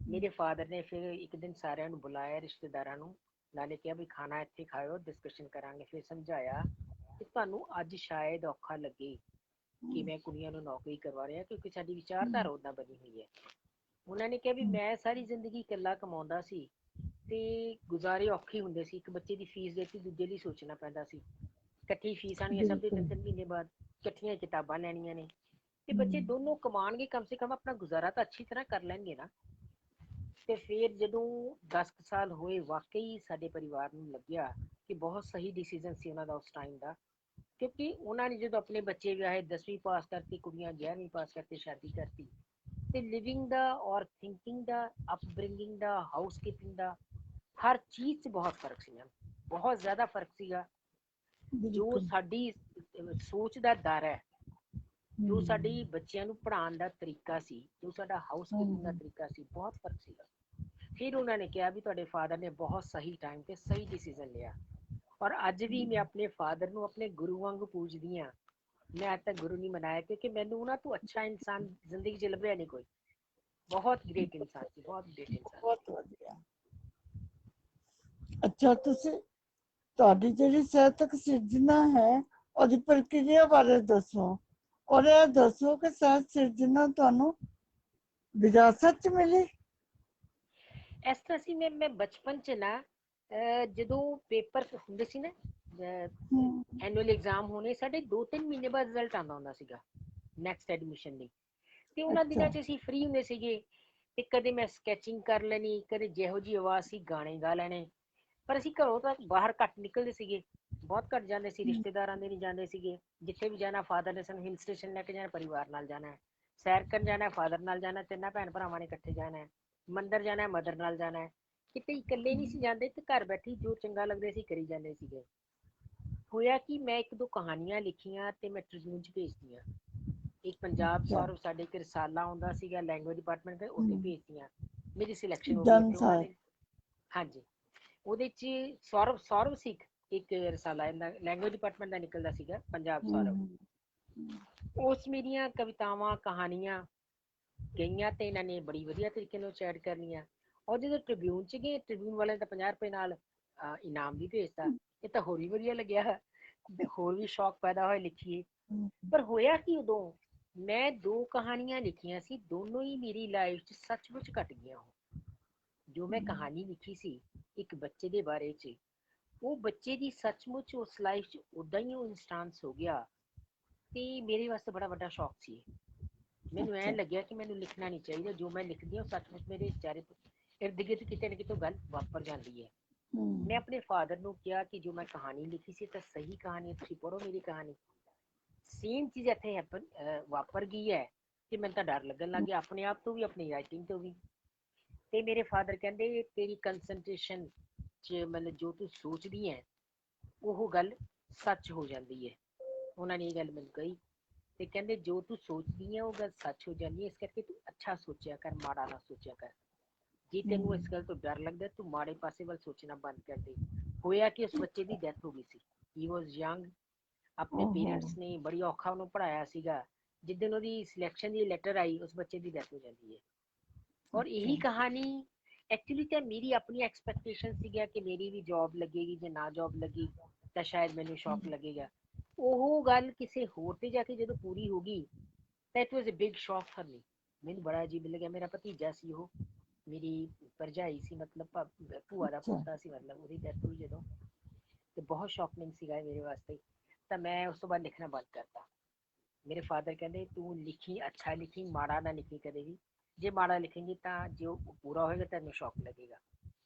ਮੇਰੇ ਫਾਦਰ ਨੇ ਫਿਰ ਇੱਕ ਦਿਨ ਸਾਰਿਆਂ ਨੂੰ ਬੁਲਾਇਆ, ਰਿਸ਼ਤੇਦਾਰਾਂ ਨੂੰ, ਨਾਲੇ ਕਿਹਾ ਵੀ ਖਾਣਾ ਇੱਥੇ ਖਾਓ, ਡਿਸਕਸ਼ਨ ਕਰਾਂਗੇ। ਫਿਰ ਸਮਝਾਇਆ ਕਿ ਤੁਹਾਨੂੰ ਅੱਜ ਸ਼ਾਇਦ ਔਖਾ ਲੱਗੇ ਕਿ ਮੈਂ ਕੁੜੀਆਂ ਨੂੰ ਨੌਕਰੀ ਕਰਵਾ ਰਿਹਾ, ਕਿਉਂਕਿ ਸਾਡੀ ਵਿਚਾਰਧਾਰਾ ਓਦਾਂ ਬਣੀ ਹੋਈ ਹੈ। ਉਹਨਾਂ ਨੇ ਕਿਹਾ ਵੀ ਮੈਂ ਸਾਰੀ ਜ਼ਿੰਦਗੀ ਇਕੱਲਾ ਕਮਾਉਂਦਾ ਸੀ ਤੇ ਗੁਜ਼ਾਰੇ ਔਖੇ ਹੁੰਦੇ ਸੀ। ਇੱਕ ਬੱਚੇ ਦੀ ਫੀਸ ਦੇਤੀ, ਦੂਜੇ ਲਈ ਸੋਚਣਾ ਪੈਂਦਾ ਸੀ। ਇਕੱਠੀ ਫੀਸ ਆਉਣੀ ਹੈ ਸਭ ਦੀ 3-3 ਮਹੀਨੇ ਬਾਅਦ, ਇਕੱਠੀਆਂ ਕਿਤਾਬਾਂ ਲੈਣੀਆਂ ਨੇ। ਤੇ ਬੱਚੇ ਦੋਨੋਂ ਕਮਾਉਣਗੇ, ਕਮ ਸੇ ਕਮ ਆਪਣਾ ਗੁਜ਼ਾਰਾ ਤਾਂ ਅੱਛੀ ਤਰ੍ਹਾਂ ਕਰ ਲੈਣਗੇ ਨਾ। ਤੇ ਫਿਰ ਜਦੋਂ 10 ਸਾਲ ਹੋਏ, ਵਾਕਈ ਸਾਡੇ ਪਰਿਵਾਰ ਨੂੰ ਲੱਗਿਆ ਕਿ ਬਹੁਤ ਸਹੀ ਡਿਸੀਜ਼ਨ ਸੀ ਉਹਨਾਂ ਦਾ ਉਸ ਟਾਈਮ ਦਾ। ਕਿਉਂਕਿ ਉਹਨਾਂ ਨੇ ਜਦੋਂ ਆਪਣੇ ਬੱਚੇ ਵਿਆਹੇ, 10ਵੀਂ ਪਾਸ ਕਰਤੀ, ਕੁੜੀਆਂ 11ਵੀਂ ਪਾਸ ਕਰਤੀ, ਸ਼ਾਦੀ ਕਰਤੀ, ਤੇ ਲਿਵਿੰਗ ਦਾ ਔਰ ਥਿੰਕਿੰਗ ਦਾ, ਅਪਬ੍ਰਿੰਗਿੰਗ ਦਾ, ਹਾਊਸ ਕੀਪਿੰਗ ਦਾ, ਹਰ ਚੀਜ਼ 'ਚ ਬਹੁਤ ਫਰਕ ਸੀ। ਬਹੁਤ ਜ਼ਿਆਦਾ ਫਰਕ ਸੀਗਾ। ਜੋ ਸਾਡੀ ਸੋਚ ਦਾ ਦਰ ਹੈ, ਜੋ ਸਾਡੀ ਬੱਚਿਆਂ ਨੂੰ ਪੜ੍ਹਾਉਣ ਦਾ ਤਰੀਕਾ ਸੀ, ਜੋ ਸਾਡਾ ਹਾਊਸ ਕੀਪਿੰਗ ਦਾ ਤਰੀਕਾ ਸੀ, ਬਹੁਤ ਫਰਕ ਸੀਗਾ। ਫਿਰ ਉਹਨਾਂ ਨੇ ਕਿਹਾ ਵੀ ਤੁਹਾਡੇ ਫਾਦਰ ਨੇ ਬਹੁਤ ਸਹੀ ਟਾਈਮ ਤੇ ਸਹੀ ਡਿਸੀਜ਼ਨ ਲਿਆ। ਔਰ ਅੱਜ ਵੀ ਮੈਂ ਆਪਣੇ ਫਾਦਰ ਨੂੰ ਆਪਣੇ ਗੁਰੂ ਵਾਂਗੂ ਪੂਜਦੀ ਹਾਂ। ਮੈਂ ਅੱਜ ਤੱਕ ਗੁਰੂ ਨਹੀਂ ਮਨਾਇਆ, ਕਿਉਂਕਿ ਮੈਨੂੰ ਉਹਨਾਂ ਤੋਂ ਅੱਛਾ ਇਨਸਾਨ ਜ਼ਿੰਦਗੀ 'ਚ ਲੱਭਿਆ ਨਹੀਂ ਕੋਈ। ਬਹੁਤ ਗ੍ਰੇਟ ਇਨਸਾਨ ਸੀ, ਬਹੁਤ ਗ੍ਰੇਟ ਇਨਸਾਨ। ਬਹੁਤ ਵਧੀਆ। ਅੱਛਾ, ਤੁਸੀਂ ਤੁਹਾਡੀ ਜਿਹੜੀ ਸਾਹਿਤਕ ਸਿਰਜਣਾ ਹੈ ਉਹਦੀ ਪ੍ਰਕਿਰਿਆ ਬਾਰੇ ਦੱਸੋ। ਔਰ ਇਹ ਦੱਸੋ ਕਿ ਸਾਹਿਤ ਸਿਰਜਣਾ ਤੁਹਾਨੂੰ ਵਿਰਾਸਤ 'ਚ ਮਿਲੀ। ਇਸ ਤਰ੍ਹਾਂ ਸੀ, ਮੈਂ ਬਚਪਨ 'ਚ ਨਾ ਜਦੋਂ ਪੇਪਰ ਹੁੰਦੇ ਸੀ ਨਾ, ਐਨੂਅਲ ਐਗਜ਼ਾਮ ਹੋਣੇ, ਸਾਡੇ 2-3 ਮਹੀਨੇ ਬਾਅਦ ਰਿਜ਼ਲਟ ਆਉਂਦਾ ਹੁੰਦਾ ਸੀਗਾ ਨੈਕਸਟ ਐਡਮਿਸ਼ਨ ਲਈ। ਤੇ ਉਹਨਾਂ ਦਿਨਾਂ 'ਚ ਅਸੀਂ ਫ੍ਰੀ ਹੁੰਦੇ ਸੀਗੇ ਤੇ ਕਦੇ ਮੈਂ ਸਕੈਚਿੰਗ ਕਰ ਲੈਣੀ, ਕਦੇ ਜਿਹੋ ਜਿਹੀ ਆਵਾਜ਼ ਸੀ ਗਾਣੇ ਗਾ ਲੈਣੇ। ਪਰ ਅਸੀਂ ਘਰੋਂ ਤਾਂ ਬਾਹਰ ਘੱਟ ਨਿਕਲਦੇ ਸੀਗੇ, ਬਹੁਤ ਘੱਟ ਜਾਂਦੇ ਸੀ, ਰਿਸ਼ਤੇਦਾਰਾਂ ਦੇ ਨਹੀਂ ਜਾਂਦੇ ਸੀਗੇ। ਜਿੱਥੇ ਵੀ ਜਾਣਾ ਫਾਦਰ ਨੇ ਸਾਨੂੰ ਹਿਲ ਸਟੇਸ਼ਨ ਲੈ ਕੇ ਜਾਣਾ, ਪਰਿਵਾਰ ਨਾਲ ਜਾਣਾ, ਸੈਰ ਕਰਨ ਜਾਣਾ ਫਾਦਰ ਨਾਲ ਜਾਣਾ, 3 ਭੈਣ ਭਰਾਵਾਂ ਨੇ ਇਕੱਠੇ ਜਾਣਾ, ਮੰਦਰ ਜਾਣਾ ਮਦਰ ਨਾਲ ਜਾਣਾ। ਕਿਤੇ ਇਕੱਲੇ ਨਹੀਂ ਸੀ ਜਾਂਦੇ ਤੇ ਘਰ ਬੈਠੀ ਜੋ ਚੰਗਾ ਲੱਗਦਾ ਸੀ ਕਰੀ ਜਾਂਦੇ ਸੀਗੇ। ਹੋਇਆ ਕਿ ਮੈਂ 1-2 ਕਹਾਣੀਆਂ ਲਿਖੀਆਂ ਤੇ ਮੈਂ ਟ੍ਰਿਬਿਊਨ 'ਚ ਭੇਜਤੀਆਂ। ਇੱਕ ਪੰਜਾਬ ਸੌਰਵ ਸਾਡੇ ਇੱਕ ਰਸਾਲਾ ਆਉਂਦਾ ਸੀਗਾ ਲੈਂਗੁਏਜ ਡਿਪਾਰਟਮੈਂਟ ਦੇ, ਉੱਥੇ ਭੇਜਤੀਆਂ। ਮੇਰੀ ਸਿਲੈਕਸ਼ਨ ਹੋ ਗਈ ਉੱਥੇ। ਉਹਨਾਂ ਨੇ, ਹਾਂਜੀ, ਉਹਦੇ 'ਚ ਸੌਰਵ ਸੀ ਇੱਕ ਰਸਾਲਾ, ਇਹਦਾ ਲੈਂਗੁਏਜ ਡਿਪਾਰਟਮੈਂਟ ਦਾ ਨਿਕਲਦਾ ਸੀਗਾ, ਪੰਜਾਬ ਸੌਰਵ। ਉਸ ਮੇਰੀਆਂ ਕਵਿਤਾਵਾਂ, ਕਹਾਣੀਆਂ ਗਈਆਂ ਤੇ ਇਹਨਾਂ ਨੇ ਬੜੀ ਵਧੀਆ ਤਰੀਕੇ ਨਾਲ ਚੈਟ ਕਰਨੀਆਂ। ਔਰ ਜਦੋਂ ਟ੍ਰਿਬਿਊਨ ਚ ਗਏ, ਟ੍ਰਿਬਿਊਨ ਵਾਲਿਆਂ ਨੇ ਤਾਂ 50 ਰੁਪਏ ਨਾਲ ਇਨਾਮ ਵੀ ਭੇਜਤਾ। ਇਹ ਤਾਂ ਹੋਰ ਵੀ ਵਧੀਆ ਲੱਗਿਆ, ਹੋਰ ਵੀ ਸ਼ੌਕ ਪੈਦਾ ਹੋਇਆ ਲਿਖੀਏ। ਪਰ ਹੋਇਆ ਕੀ ਉਦੋਂ, ਮੈਂ 2 ਕਹਾਣੀਆਂ ਲਿਖੀਆਂ ਸੀ, ਦੋਨੋਂ ਹੀ ਮੇਰੀ ਲਾਈਫ 'ਚ ਸੱਚਮੁੱਚ ਘਟ ਗਈਆਂ। ਜੋ ਮੈਂ ਕਹਾਣੀ ਲਿਖੀ ਸੀ ਇੱਕ ਬੱਚੇ ਦੇ ਬਾਰੇ 'ਚ, ਉਹ ਬੱਚੇ ਦੀ ਸੱਚਮੁੱਚ ਉਸ ਲਾਈਫ 'ਚ ਉਦਾਂ ਹੀ ਉਹ ਇੰਸਟਾਂਸ ਹੋ ਗਿਆ। ਤੇ ਮੇਰੇ ਵਾਸਤੇ ਬੜਾ ਵੱਡਾ ਸ਼ੌਕ ਸੀ। ਮੈਨੂੰ ਐਂ ਲੱਗਿਆ ਕਿ ਮੈਨੂੰ ਲਿਖਣਾ ਨਹੀਂ ਚਾਹੀਦਾ, ਜੋ ਮੈਂ ਲਿਖਦੀ ਹਾਂ ਸੱਚਮੁੱਚ ਮੇਰੇ ਵਿਚਾਰੇ ਇਰਦ ਗਿਰਦ ਕਿਤੇ ਨਾ ਕਿਤੇ ਗੱਲ ਵਾਪਰ ਜਾਂਦੀ ਹੈ। ਮੈਂ ਆਪਣੇ ਫਾਦਰ ਨੂੰ ਕਿਹਾ ਕਿ ਜੋ ਮੈਂ ਕਹਾਣੀ ਲਿਖੀ ਸੀ ਤਾਂ ਸਹੀ ਕਹਾਣੀ, ਤੁਸੀਂ ਪੜ੍ਹੋ ਮੇਰੀ ਕਹਾਣੀ। ਸੇਮ ਚੀਜ਼ ਇੱਥੇ ਵਾਪਰ ਗਈ ਹੈ ਕਿ ਮੈਨੂੰ ਤਾਂ ਡਰ ਲੱਗਣ ਲੱਗ ਗਿਆ ਆਪਣੇ ਆਪ ਤੋਂ ਵੀ, ਆਪਣੀ ਰਾਈਟਿੰਗ ਤੋਂ ਵੀ। ਤੇ ਮੇਰੇ ਫਾਦਰ ਕਹਿੰਦੇ ਤੇਰੀ ਕੰਸਨਟ੍ਰੇਸ਼ਨ 'ਚ ਮਤਲਬ ਜੋ ਤੂੰ ਸੋਚਦੀ ਹੈ ਉਹ ਗੱਲ ਸੱਚ ਹੋ ਜਾਂਦੀ ਹੈ। ਉਹਨਾਂ ਨੇ ਇਹ ਗੱਲ ਮੈਨੂੰ ਕਹੀ ਤੇ ਕਹਿੰਦੇ ਜੋ ਤੂੰ ਸੋਚਦੀ ਹੈ ਉਹ ਗੱਲ ਸੱਚ ਹੋ ਜਾਂਦੀ ਹੈ, ਇਸ ਕਰਕੇ ਤੂੰ ਅੱਛਾ ਸੋਚਿਆ ਕਰ, ਮਾੜਾ ਨਾ ਸੋਚਿਆ ਕਰ। ਜੇ ਤੈਨੂੰ ਇਸ ਗੱਲ ਤੋਂ ਡਰ ਲੱਗਦਾ ਤੂੰ ਮਾੜੇ ਪਾਸੇ ਵੱਲ ਸੋਚਣਾ ਬੰਦ ਕਰ ਦੇ। ਹੋਇਆ ਕਿ ਉਸ ਬੱਚੇ ਦੀ ਡੈਥ ਹੋ ਗਈ ਸੀ, ਹੀ ਵਾਜ਼ ਯੰਗ। ਆਪਣੇ ਪੇਰੈਂਟਸ ਨੇ ਬੜੀ ਔਖਾ ਉਹਨੂੰ ਪੜ੍ਹਾਇਆ ਸੀਗਾ। ਜਿੱਦਣ ਉਹਦੀ ਸਿਲੈਕਸ਼ਨ ਦੀ ਲੈਟਰ ਆਈ ਉਸ ਬੱਚੇ ਦੀ ਡੈਥ ਹੋ ਜਾਂਦੀ ਹੈ। ਔਰ ਇਹੀ ਕਹਾਣੀ ਐਕਚੁਅਲੀ ਤਾਂ ਮੇਰੀ ਆਪਣੀ ਐਕਸਪੈਕਟੇਸ਼ਨ ਸੀਗਾ ਕਿ ਮੇਰੀ ਵੀ ਜੌਬ ਲੱਗੇਗੀ, ਜੇ ਨਾ ਜੌਬ ਲੱਗੀ ਤਾਂ ਸ਼ਾਇਦ ਮੈਨੂੰ ਸ਼ੌਕ ਲੱਗੇਗਾ। ਉਹ ਗੱਲ ਕਿਸੇ ਹੋਰ ਤੇ ਜਾ ਕੇ ਜਦੋਂ ਪੂਰੀ ਹੋ ਗਈ ਤਾਂ ਇਟ ਵਾਜ਼ ਅ ਬਿਗ ਸ਼ੌਕ ਫॉर ਮੀ। ਮੈਨੂੰ ਬੜਾ ਅਜੀਬ ਲੱਗਿਆ। ਮੇਰਾ ਭਤੀਜਾ ਸੀ, ਉਹ ਮੇਰੀ ਭਰਜਾਈ ਸੀ, ਮਤਲਬ ਭੂਆ ਦਾ ਪੋਤਾ ਸੀ, ਮਤਲਬ ਉਹਦੀ ਡੈਥ ਹੋਈ ਜਦੋਂ, ਤੇ ਬਹੁਤ ਸ਼ੌਕਿੰਗ ਸੀਗਾ ਮੇਰੇ ਵਾਸਤੇ। ਤਾਂ ਮੈਂ ਉਸ ਤੋਂ ਬਾਅਦ ਲਿਖਣਾ ਬੰਦ ਕਰਤਾ। ਮੇਰੇ ਫਾਦਰ ਕਹਿੰਦੇ ਤੂੰ ਲਿਖੀ, ਅੱਛਾ ਲਿਖੀ, ਮਾੜਾ ਨਾ ਲਿਖੀ ਕਦੇ ਵੀ। ਜੇ ਮਾੜਾ ਲਿਖੇਂਗੀ ਤਾਂ ਜੋ ਪੂਰਾ ਹੋਏਗਾ ਤੈਨੂੰ ਸ਼ੌਕ ਲੱਗੇਗਾ।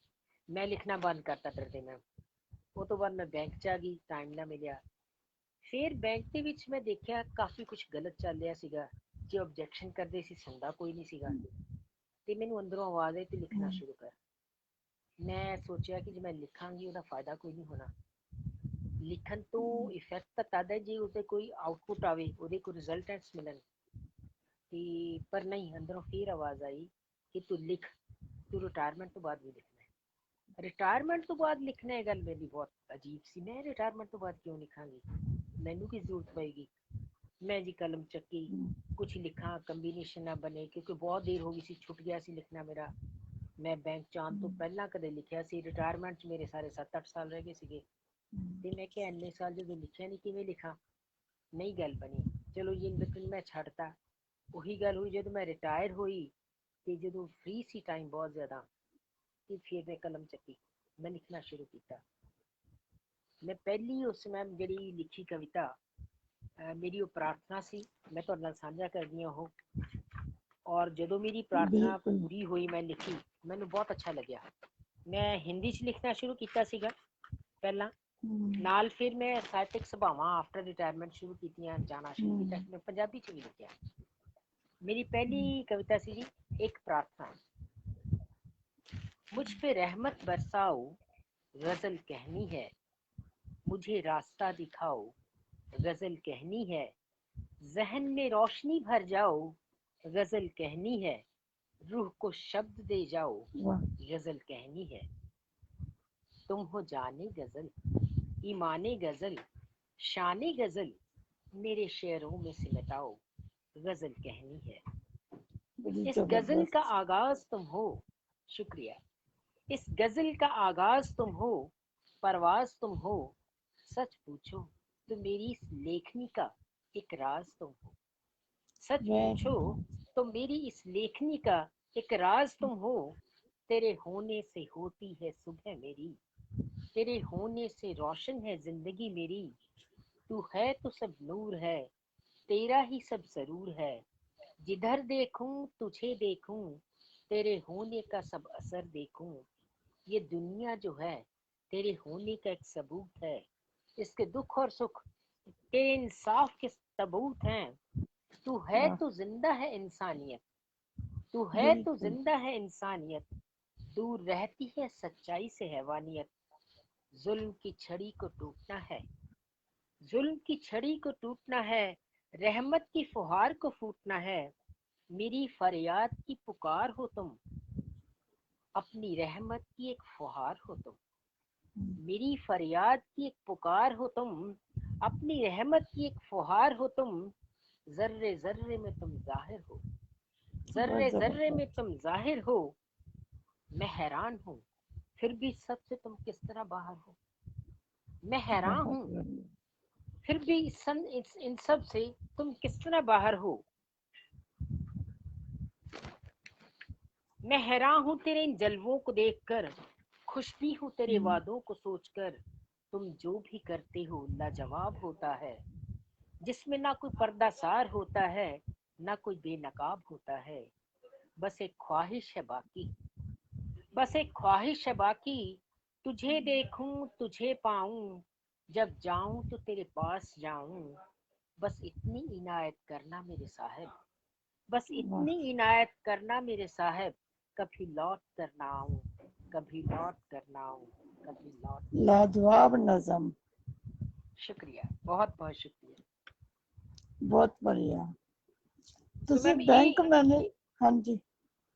ਮੈਂ ਲਿਖਣਾ ਬੰਦ ਕਰਤਾ ਡਰਦੇ ਨਾਲ। ਉਹ ਤੋਂ ਬਾਅਦ ਮੈਂ ਬੈਂਕ 'ਚ ਆ ਗਈ, ਟਾਈਮ ਨਾ ਮਿਲਿਆ। ਫਿਰ ਬੈਂਕ ਦੇ ਵਿੱਚ ਮੈਂ ਦੇਖਿਆ ਕਾਫੀ ਕੁਛ ਗਲਤ ਚੱਲ ਰਿਹਾ ਸੀਗਾ। ਜੇ ਓਬਜੈਕਸ਼ਨ ਕਰਦੇ ਸੀ ਸੁਣਦਾ ਕੋਈ ਨਹੀਂ ਸੀਗਾ। ਤੇ ਮੈਨੂੰ ਅੰਦਰੋਂ ਆਵਾਜ਼ ਆਈ ਤੇ ਲਿਖਣਾ ਸ਼ੁਰੂ ਕਰ। ਮੈਂ ਸੋਚਿਆ ਕਿ ਜੇ ਮੈਂ ਲਿਖਾਂਗੀ ਉਹਦਾ ਫਾਇਦਾ ਕੋਈ ਨਹੀਂ ਹੋਣਾ। ਲਿਖਣ ਤੋਂ ਇਫੈਕਟ ਤਾਂ ਤਦ ਹੈ ਜੇ ਉਹਦੇ ਕੋਈ ਆਊਟਪੁੱਟ ਆਵੇ, ਉਹਦੇ ਕੋਈ ਰਿਜ਼ਲਟੈਂਟਸ ਮਿਲਣ। ਤੇ ਪਰ ਨਹੀਂ, ਅੰਦਰੋਂ ਫਿਰ ਆਵਾਜ਼ ਆਈ ਕਿ ਤੂੰ ਲਿਖ, ਤੂੰ ਰਿਟਾਇਰਮੈਂਟ ਤੋਂ ਬਾਅਦ ਵੀ ਲਿਖਣਾ ਹੈ। ਰਿਟਾਇਰਮੈਂਟ ਤੋਂ ਬਾਅਦ ਲਿਖਣਾ, ਇਹ ਗੱਲ ਮੇਰੀ ਬਹੁਤ ਅਜੀਬ ਸੀ। ਮੈਂ ਰਿਟਾਇਰਮੈਂਟ ਤੋਂ ਬਾਅਦ ਕਿਉਂ ਲਿਖਾਂਗੀ, ਮੈਨੂੰ ਕੀ ਜ਼ਰੂਰਤ ਪਏਗੀ। ਮੈਂ ਜੀ ਕਲਮ ਚੱਕੀ, ਕੁਛ ਲਿਖਾਂ, ਕੰਬੀਨੇਸ਼ਨ ਨਾ ਬਣੇ, ਕਿਉਂਕਿ ਬਹੁਤ ਦੇਰ ਹੋ ਗਈ ਸੀ, ਛੁੱਟ ਗਿਆ ਸੀ ਲਿਖਣਾ ਮੇਰਾ। ਮੈਂ ਬੈਂਕ 'ਚ ਆਉਣ ਤੋਂ ਪਹਿਲਾਂ ਕਦੇ ਲਿਖਿਆ ਸੀ, ਰਿਟਾਇਰਮੈਂਟ 'ਚ ਮੇਰੇ ਸਾਰੇ 7-8 ਸਾਲ ਰਹਿ ਗਏ ਸੀਗੇ। ਤੇ ਮੈਂ ਕਿਹਾ ਇੰਨੇ ਸਾਲ ਜਦੋਂ ਲਿਖਿਆ ਨਹੀਂ ਕਿਵੇਂ ਲਿਖਾਂ, ਨਹੀਂ ਗੱਲ ਬਣੀ। ਚਲੋ ਜੀ ਬਿਲਕੁਲ ਮੈਂ ਛੱਡਤਾ। ਉਹੀ ਗੱਲ ਹੋਈ ਜਦੋਂ ਮੈਂ ਰਿਟਾਇਰ ਹੋਈ ਤੇ ਜਦੋਂ ਫ੍ਰੀ ਸੀ ਟਾਈਮ ਬਹੁਤ ਜ਼ਿਆਦਾ, ਤੇ ਫਿਰ ਮੈਂ ਕਲਮ ਚੱਕੀ, ਮੈਂ ਲਿਖਣਾ ਸ਼ੁਰੂ ਕੀਤਾ। ਮੈਂ ਪਹਿਲੀ ਉਸ ਸਮੇਂ ਜਿਹੜੀ ਲਿਖੀ ਕਵਿਤਾ ਮੇਰੀ ਉਹ ਪ੍ਰਾਰਥਨਾ ਸੀ, ਮੈਂ ਤੁਹਾਡੇ ਨਾਲ ਸਾਂਝਾ ਕਰਦੀ ਹਾਂ ਉਹ। ਔਰ ਜਦੋਂ ਮੇਰੀ ਪ੍ਰਾਰਥਨਾ ਪੂਰੀ ਹੋਈ, ਮੈਂ ਲਿਖੀ, ਮੈਨੂੰ ਬਹੁਤ ਅੱਛਾ ਲੱਗਿਆ। ਮੈਂ ਹਿੰਦੀ 'ਚ ਲਿਖਣਾ ਸ਼ੁਰੂ ਕੀਤਾ ਸੀਗਾ ਪਹਿਲਾਂ, ਨਾਲ ਫਿਰ ਮੈਂ ਸਾਹਿਤਕ ਸਭਾਵਾਂ ਆਫਟਰ ਰਿਟਾਇਰਮੈਂਟ ਸ਼ੁਰੂ ਕੀਤੀਆਂ, ਜਾਣਾ ਸ਼ੁਰੂ ਕੀਤਾ। ਮੈਂ ਪੰਜਾਬੀ 'ਚ ਵੀ ਲਿਖਿਆ। मेरी पहली कविता सी जी, एक प्रार्थना। मुझ पे रहमत बरसाओ, गजल कहनी है, मुझे रास्ता दिखाओ, गजल कहनी है, जहन में रोशनी भर जाओ, गजल कहनी है, रूह को शब्द दे जाओ, गजल कहनी है। तुम हो जाने गजल, ईमाने गजल, शाने गजल, मेरे शेरों में सिमटाओ, गजल कहनी है। इस गजल का आगाज तुम हो, शुक्रिया। इस गजल का आगाज तुम हो, परवाज तुम हो, सच पूछो तो मेरी इस लेखनी का एक राज तुम हो। सच पूछो तो मेरी इस लेखनी का एक राज तुम हो। तेरे होने से होती है सुबह मेरी, तेरे होने से रोशन है जिंदगी मेरी। तू है तो सब नूर है, तेरा ही सब जरूर है। जिधर देखूं तुझे देखूं, तेरे होने का सब असर देखूं। ये दुनिया जो है तेरे होने का एक सबूत है, इसके दुख और सुख तेरे इंसाफ के सबूत हैं। तू है तो जिंदा है इंसानियत, तू है तो जिंदा है इंसानियत, दूर रहती है सच्चाई से हैवानियत। जुल्म की छड़ी को टूटना है, जुल्म की छड़ी को टूटना है, रहमत की फुहार को फूटना है। मेरी फरियाद की पुकार हो तुम, अपनी रहमत की एक फुहार हो तुम। मेरी फरियाद की एक पुकार हो तुम, अपनी रहमत की एक फुहार हो तुम। जर्रे जर्रे में तुम जाहिर हो, बहुत जर्रे जर्रे में जबरदस्त। तुम जाहिर हो, मैं हैरान हूँ फिर भी सबसे तुम किस तरह बाहर हो। मैं हैरान बहुत हूँ बढ़िया। फिर भी इन सब से तुम किस तरह बाहर हो। मैं हैरान हूँ तेरे इन जलवों को देखकर, खुश भी हूँ तेरे वादों को सोचकर। तुम जो भी करते हो लाजवाब होता है, जिसमें ना कोई पर्दासार होता है, ना कोई बेनकाब होता है। बस एक ख्वाहिश है बाकी, बस एक ख्वाहिश है बाकी, तुझे देखूं तुझे पाऊं, जब जाऊं तो तेरे पास जाऊं। बस इतनी इनायत करना मेरे साहब, बस वाह, इतनी इनायत करना मेरे साहब। कभी लौट कर ना आऊं, कभी लौट कर ना आऊं, कभी लौट कर ना आऊं। लाजवाब नज़म। शुक्रिया, बहुत बहुत शुक्रिया। बहुत बढ़िया। तो ਤੁਸੀਂ मैम ਬੈਂਕ ਮੈਨੇ, ਹਾਂਜੀ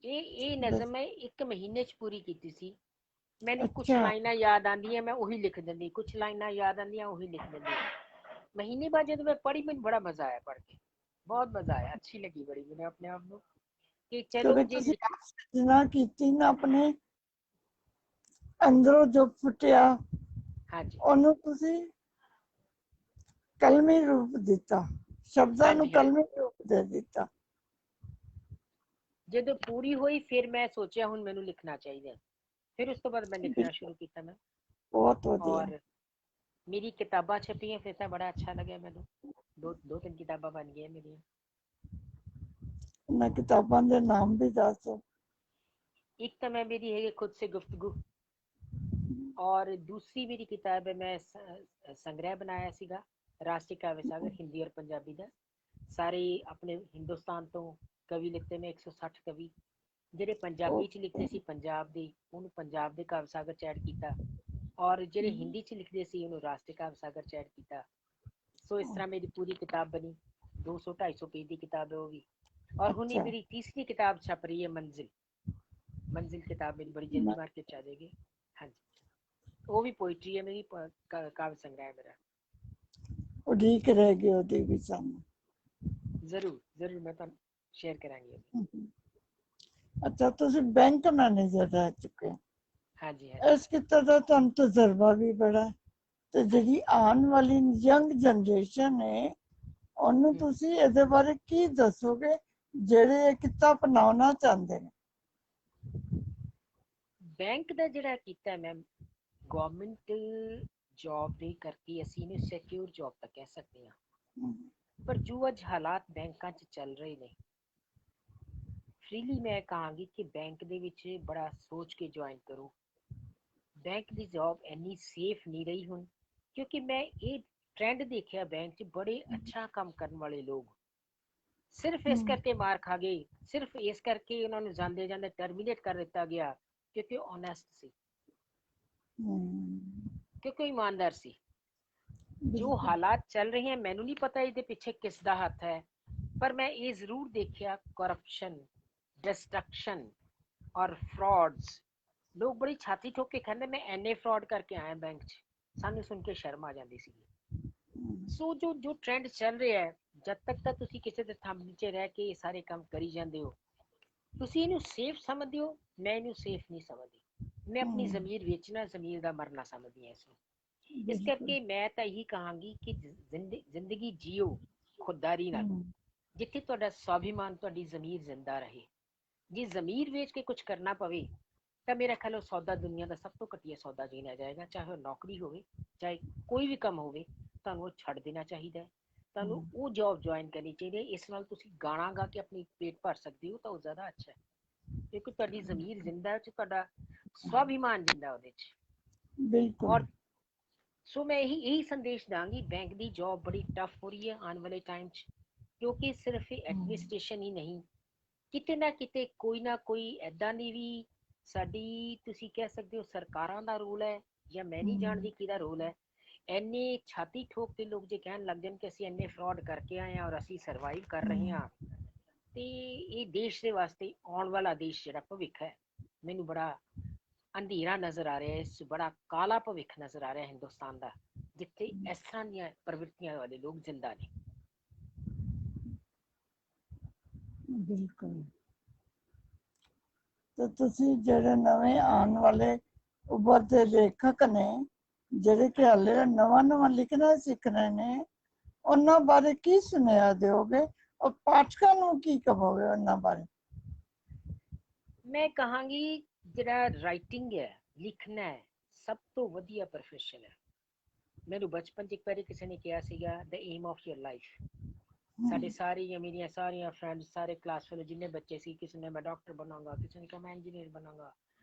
ये नज़म ਦੱਸ। मैं 1 महीने च पूरी की सी। मैंने कुछ ਅੱਛਾ, लाइना याद आंदियां मैं वही लिख दिंदी, कुछ लाइना याद आंदियां वही लिख दिंदी। महीने बाद जब मैं पढ़ी मैंने बड़ा मजा आया पढ़ के, बहुत मजा आया, अच्छी लगी बड़ी मैंने अपने आप को कि चलो ਕਿਉਂਕਿ जे ਤੁਸੀਂ ਆਪ ਸਿਰਜਣਾ ਕੀਤੀ ਨਾ ਆਪਣੇ ਅੰਦਰੋਂ ਜੋ ਫੁੱਟਿਆ हाँ जी ਉਹਨੂੰ ਤੁਸੀਂ ਕਲਮੀ ਰੂਪ ਦਿੱਤਾ, ਸ਼ਬਦਾਂ हाँ ਨੂੰ जी हाँ ਕਲਮੀ ਰੂਪ ਦੇ ਦਿੱਤਾ। जो पूरी हुई फिर मैं सोचा हूँ मैनू लिखना चाहिए, फिर उस तो बाद मैं लिखना ਬਿਲਕੁਲ, शुरू किया मैं। ਬਹੁਤ ਵਧੀਆ। और मेरी किताबा छपी हैं फिर तो बड़ा अच्छा लगे मैनू, दो तीन किताबा बन गई मेरी। ਉਹਨਾਂ ਕਿਤਾਬਾਂ ਦੇ ਨਾਮ भी ਦੱਸ। एक तो मैं मेरी है खुद से गुफ्तगू, और दूसरी मेरी किताब है मैं संग्रह बनाया सीगा राष्ट्रीय काव्य सागर हिंदी और पंजाबी का। सारे अपने हिंदुस्तान तो कवि लिखते मैं 160 कवि ਜਿਹੜੇ ਪੰਜਾਬੀ ਚ ਲਿਖਦੇ ਸੀ ਪੰਜਾਬ ਦੇ, ਉਹਨੂੰ ਪੰਜਾਬ ਦੇ ਕਾਵਿ ਸਾਗਰ ਚ ਐਡ ਕੀਤਾ, ਔਰ ਜਿਹੜੇ ਹਿੰਦੀ ਚ ਲਿਖਦੇ ਸੀ ਉਹਨੂੰ ਰਾਸ਼ਟਰੀ ਕਾਵਿ ਸਾਗਰ ਚ ਐਡ ਕੀਤਾ। ਸੋ ਇਸ ਤਰ੍ਹਾਂ ਮੇਰੀ ਪੂਰੀ ਕਿਤਾਬ ਬਣੀ, 200-250 ਪੇਜ ਦੀ ਕਿਤਾਬ ਹੈ ਉਹ ਵੀ। और हुनी ਅੱਛਾ, मेरी तीसरी किताब छप रही है मंजिल, मंजिल किताब मेरी बड़ी जल्दी मार्केट च आ जाएगी। हाँ जी वो भी पोइट्री है मेरी, काव्य संग्रह है मेरा। ਉਡੀਕ ਰਹਿ ਗਈ ਉਹਦੀ ਵੀ ਸਾਨੂੰ। जरूर जरूर मैं तो शेयर करांगी अभी। ਅੱਛਾ, ਤੁਸੀਂ ਬੈਂਕ ਮੈਨੇਜਰ ਰਹਿ ਚੁੱਕੇ ਹੋ, हाँ जी हाँ जी। ਇਸ ਕਿੱਤੇ ਦਾ ਤੁਹਾਨੂੰ ਤਜਰਬਾ ਵੀ ਬੜਾ ਹੈ, ਤੇ हाँ ਜਿਹੜੀ जी ਆਉਣ ਵਾਲੀ ਯੰਗ ਜਨਰੇਸ਼ਨ ਹੈ ਉਹਨੂੰ ਤੁਸੀਂ ਇਹਦੇ ਬਾਰੇ ਕੀ ਦੱਸੋਗੇ, ਜਿਹੜੇ ਇਹ ਕਿੱਤਾ ਅਪਣਾਉਣਾ ਚਾਹੁੰਦੇ ਨੇ। बैंक ਦਾ ਜਿਹੜਾ ਕੀਤਾ ਮੈਂ ਗਵਰਨਮੈਂਟ ਜੌਬ ਨਹੀਂ ਕਰਤੀ, ਅਸੀਂ ਇਹਨੂੰ ਸਿਕਿਉਰ ਜੌਬ ਤਾਂ ਕਹਿ ਸਕਦੇ ਹਾਂ। ਪਰ ਜੋ ਅੱਜ ਹਾਲਾਤ ਬੈਂਕਾਂ 'ਚ ਚੱਲ ਰਹੇ ਨੇ, ਫ੍ਰੀਲੀ ਮੈਂ ਕਹਾਂਗੀ ਕਿ ਬੈਂਕ ਦੇ ਵਿੱਚ ਬੜਾ ਸੋਚ ਕੇ ਜੁਆਇਨ ਕਰੋ। ਬੈਂਕ ਦੀ ਜੌਬ ਇੰਨੀ ਸੇਫ ਨਹੀਂ ਰਹੀ ਹੁਣ, ਕਿਉਂਕਿ ਮੈਂ ਇਹ ਟ੍ਰੈਂਡ ਦੇਖਿਆ ਬੈਂਕ 'ਚ ਬੜੇ ਅੱਛਾ ਕੰਮ ਕਰਨ ਵਾਲੇ ਲੋਕ ਸਿਰਫ ਇਸ ਕਰਕੇ ਮਾਰ ਖਾ ਗਏ, ਸਿਰਫ ਇਸ ਕਰਕੇ ਉਹਨਾਂ ਨੂੰ ਜਾਂਦੇ ਜਾਂਦੇ ਟਰਮੀਨੇਟ ਕਰ ਦਿੱਤਾ ਗਿਆ ਕਿਉਂਕਿ ਉਹ ਓਨੈਸਟ ਸੀ, ਕਿਉਂਕਿ ਉਹ ਈਮਾਨਦਾਰ ਸੀ। ਜੋ ਬਿਲਕੁਲ। ਹਾਲਾਤ ਚੱਲ ਰਹੇ ਹਨ ਮੈਨੂੰ ਨਹੀਂ ਪਤਾ ਇਹਦੇ ਪਿੱਛੇ ਕਿਸ ਦਾ ਹੱਥ ਹੈ, ਪਰ ਮੈਂ ਇਹ ਜ਼ਰੂਰ ਦੇਖਿਆ ਕਰਪਸ਼ਨ, डिस्ट्रक्शन और फ्रॉड्स। लोग बड़ी छाती ठोक के कहते मैं एने फ्रॉड करके आया बैंक च, सानू सुन के शर्म आ जाती सी। सो जो जो ट्रेंड चल रहा है, जब तक ਤਾਂ ਤੁਸੀਂ ਕਿਸੇ ਦੇ ਥੰਬ ਨੀਚੇ ਰਹਿ ਕੇ ਇਹ ਸਾਰੇ ਕੰਮ ਕਰੀ ਜਾਂਦੇ ਹੋ, ਤੁਸੀਂ ਇਹਨੂੰ ਸੇਫ ਸਮਝਦੇ ਹੋ, ਮੈਂ ਇਹਨੂੰ ਸੇਫ ਨਹੀਂ ਸਮਝਦੀ। ਮੈਂ ਆਪਣੀ ਜ਼ਮੀਰ ਵੇਚਣਾ, ਜ਼ਮੀਰ ਦਾ ਮਰਨਾ ਸਮਝਦੀ ਹਾਂ ਇਸ ਨੂੰ। ਇਸ ਕਰਕੇ ਮੈਂ ਤਾਂ ਇਹੀ ਕਹਾਂਗੀ ਕਿ ਜ਼ਿੰਦਗੀ ਜੀਓ ਖੁਦਦਾਰੀ ਨਾਲ, ਜਿੱਥੇ ਤੁਹਾਡਾ ਸਵਾਭਿਮਾਨ, ਤੁਹਾਡੀ ਜ਼ਮੀਰ ਜ਼ਿੰਦਾ ਰਹੇ। ਜੇ ਜ਼ਮੀਰ ਵੇਚ ਕੇ ਕੁਝ ਕਰਨਾ ਪਵੇ ਤਾਂ ਮੇਰਾ ਖਿਆਲ ਉਹ ਸੌਦਾ ਦੁਨੀਆ ਦਾ ਸਭ ਤੋਂ ਘਟੀਆ ਸੌਦਾ ਗਿਣਿਆ ਜਾਏਗਾ। ਚਾਹੇ ਉਹ ਨੌਕਰੀ ਹੋਵੇ, ਚਾਹੇ ਕੋਈ ਵੀ ਕੰਮ ਹੋਵੇ, ਤੁਹਾਨੂੰ ਉਹ ਛੱਡ ਦੇਣਾ ਚਾਹੀਦਾ ਹੈ। ਤੁਹਾਨੂੰ ਉਹ ਜੌਬ ਜੁਆਇਨ ਕਰਨੀ ਚਾਹੀਦੀ ਹੈ। ਇਸ ਨਾਲ ਤੁਸੀਂ ਗਾਣਾ ਗਾ ਕੇ ਆਪਣੀ ਪੇਟ ਭਰ ਸਕਦੇ ਹੋ ਤਾਂ ਉਹ ਜ਼ਿਆਦਾ ਅੱਛਾ ਹੈ, ਕਿਉਂਕਿ ਤੁਹਾਡੀ ਜ਼ਮੀਰ ਜ਼ਿੰਦਾ ਹੈ, ਤੁਹਾਡਾ ਸਵਾਭਿਮਾਨ ਜ਼ਿੰਦਾ ਉਹਦੇ 'ਚ। ਬਿਲਕੁਲ। ਔਰ ਸੋ ਮੈਂ ਇਹੀ ਸੰਦੇਸ਼ ਦਾਂਗੀ, ਬੈਂਕ ਦੀ ਜੌਬ ਬੜੀ ਟਫ ਹੋ ਰਹੀ ਹੈ ਆਉਣ ਵਾਲੇ ਟਾਈਮ 'ਚ, ਕਿਉਂਕਿ ਸਿਰਫ ਇਹ ਐਡਮਿਨਿਸਟ੍ਰੇਸ਼ਨ ਹੀ ਨਹੀਂ, ਕਿਤੇ ਨਾ ਕਿਤੇ ਕੋਈ ਨਾ ਕੋਈ ਐਦਾਂ ਦੀ ਵੀ ਸਾਡੀ, ਤੁਸੀਂ ਕਹਿ ਸਕਦੇ ਹੋ ਸਰਕਾਰਾਂ ਦਾ ਰੋਲ ਹੈ, ਜਾਂ ਮੈਂ ਨਹੀਂ ਜਾਣਦੀ ਕਿਹਦਾ ਰੋਲ ਹੈ। ਇੰਨੇ ਛਾਤੀ ਠੋਕ ਕੇ ਲੋਕ ਜੇ ਕਹਿਣ ਲੱਗ ਜਾਣ ਕਿ ਅਸੀਂ ਇੰਨੇ ਫਰਾਡ ਕਰਕੇ ਆਏ ਹਾਂ ਔਰ ਅਸੀਂ ਸਰਵਾਈਵ ਕਰ ਰਹੇ ਹਾਂ, ਤੇ ਇਹ ਦੇਸ਼ ਦੇ ਵਾਸਤੇ, ਆਉਣ ਵਾਲਾ ਦੇਸ਼ ਜਿਹੜਾ ਭਵਿੱਖ ਹੈ, ਮੈਨੂੰ ਬੜਾ ਅੰਧੇਰਾ ਨਜ਼ਰ ਆ ਰਿਹਾ, ਇਸ 'ਚ ਬੜਾ ਕਾਲਾ ਭਵਿੱਖ ਨਜ਼ਰ ਆ ਰਿਹਾ ਹਿੰਦੁਸਤਾਨ ਦਾ, ਜਿੱਥੇ ਇਸ ਤਰ੍ਹਾਂ ਦੀਆਂ ਪ੍ਰਵਿਰਤੀਆਂ ਵਾਲੇ ਲੋਕ ਜ਼ਿੰਦਾ ਨੇ। ਬਿਲਕੁਲ। ਤੇ ਤੁਸੀਂ ਜਿਹੜੇ ਨਵੇਂ ਆਉਣ ਵਾਲੇ ਉੱਭਰਦੇ ਲੇਖਕ ਨੇ, ਜਿਹੜੇ ਕਿ ਹਾਲੇ ਨਵਾਂ ਨਵਾਂ ਲਿਖਣਾ ਸਿੱਖ ਰਹੇ ਨੇ, ਉਹਨਾਂ ਬਾਰੇ ਕੀ ਸੁਨੇਹਾ ਦਿਓਗੇ ਔਰ ਪਾਠਕਾਂ ਨੂੰ ਕੀ ਕਹੋਗੇ ਉਹਨਾਂ ਬਾਰੇ? ਮੈਂ ਕਹਾਂਗੀ ਜਿਹੜਾ ਰਾਈਟਿੰਗ ਹੈ, ਲਿਖਣਾ ਹੈ, ਸਭ ਤੋਂ ਵਧੀਆ ਪ੍ਰੋਫੈਸ਼ਨ ਹੈ। ਮੈਨੂੰ ਬਚਪਨ 'ਚ ਇੱਕ ਵਾਰੀ ਕਿਸੇ ਨੇ ਕਿਹਾ ਸੀਗਾ ਦ ਏਮ ਆਫ ਯਰ ਲਾਈਫ। ਸਾਡੇ ਸਾਰੀਆਂ ਮੇਰੀਆਂ ਸਾਰੀਆਂ ਫਰੈਂਡਸ, ਸਾਰੇ ਕਲਾਸ ਵਾਲੇ ਜਿੰਨੇ ਬੱਚੇ ਸੀ, ਕਿਸੇ ਨੇ ਮੈਂ ਡਾਕਟਰ ਬਣਾਉਂਗਾ, ਕਿਸੇ ਨੇ ਕਿਹਾ ਮੈਂ ਇੰਜੀਨੀਅਰ ਬਣਾਉਂਗਾ,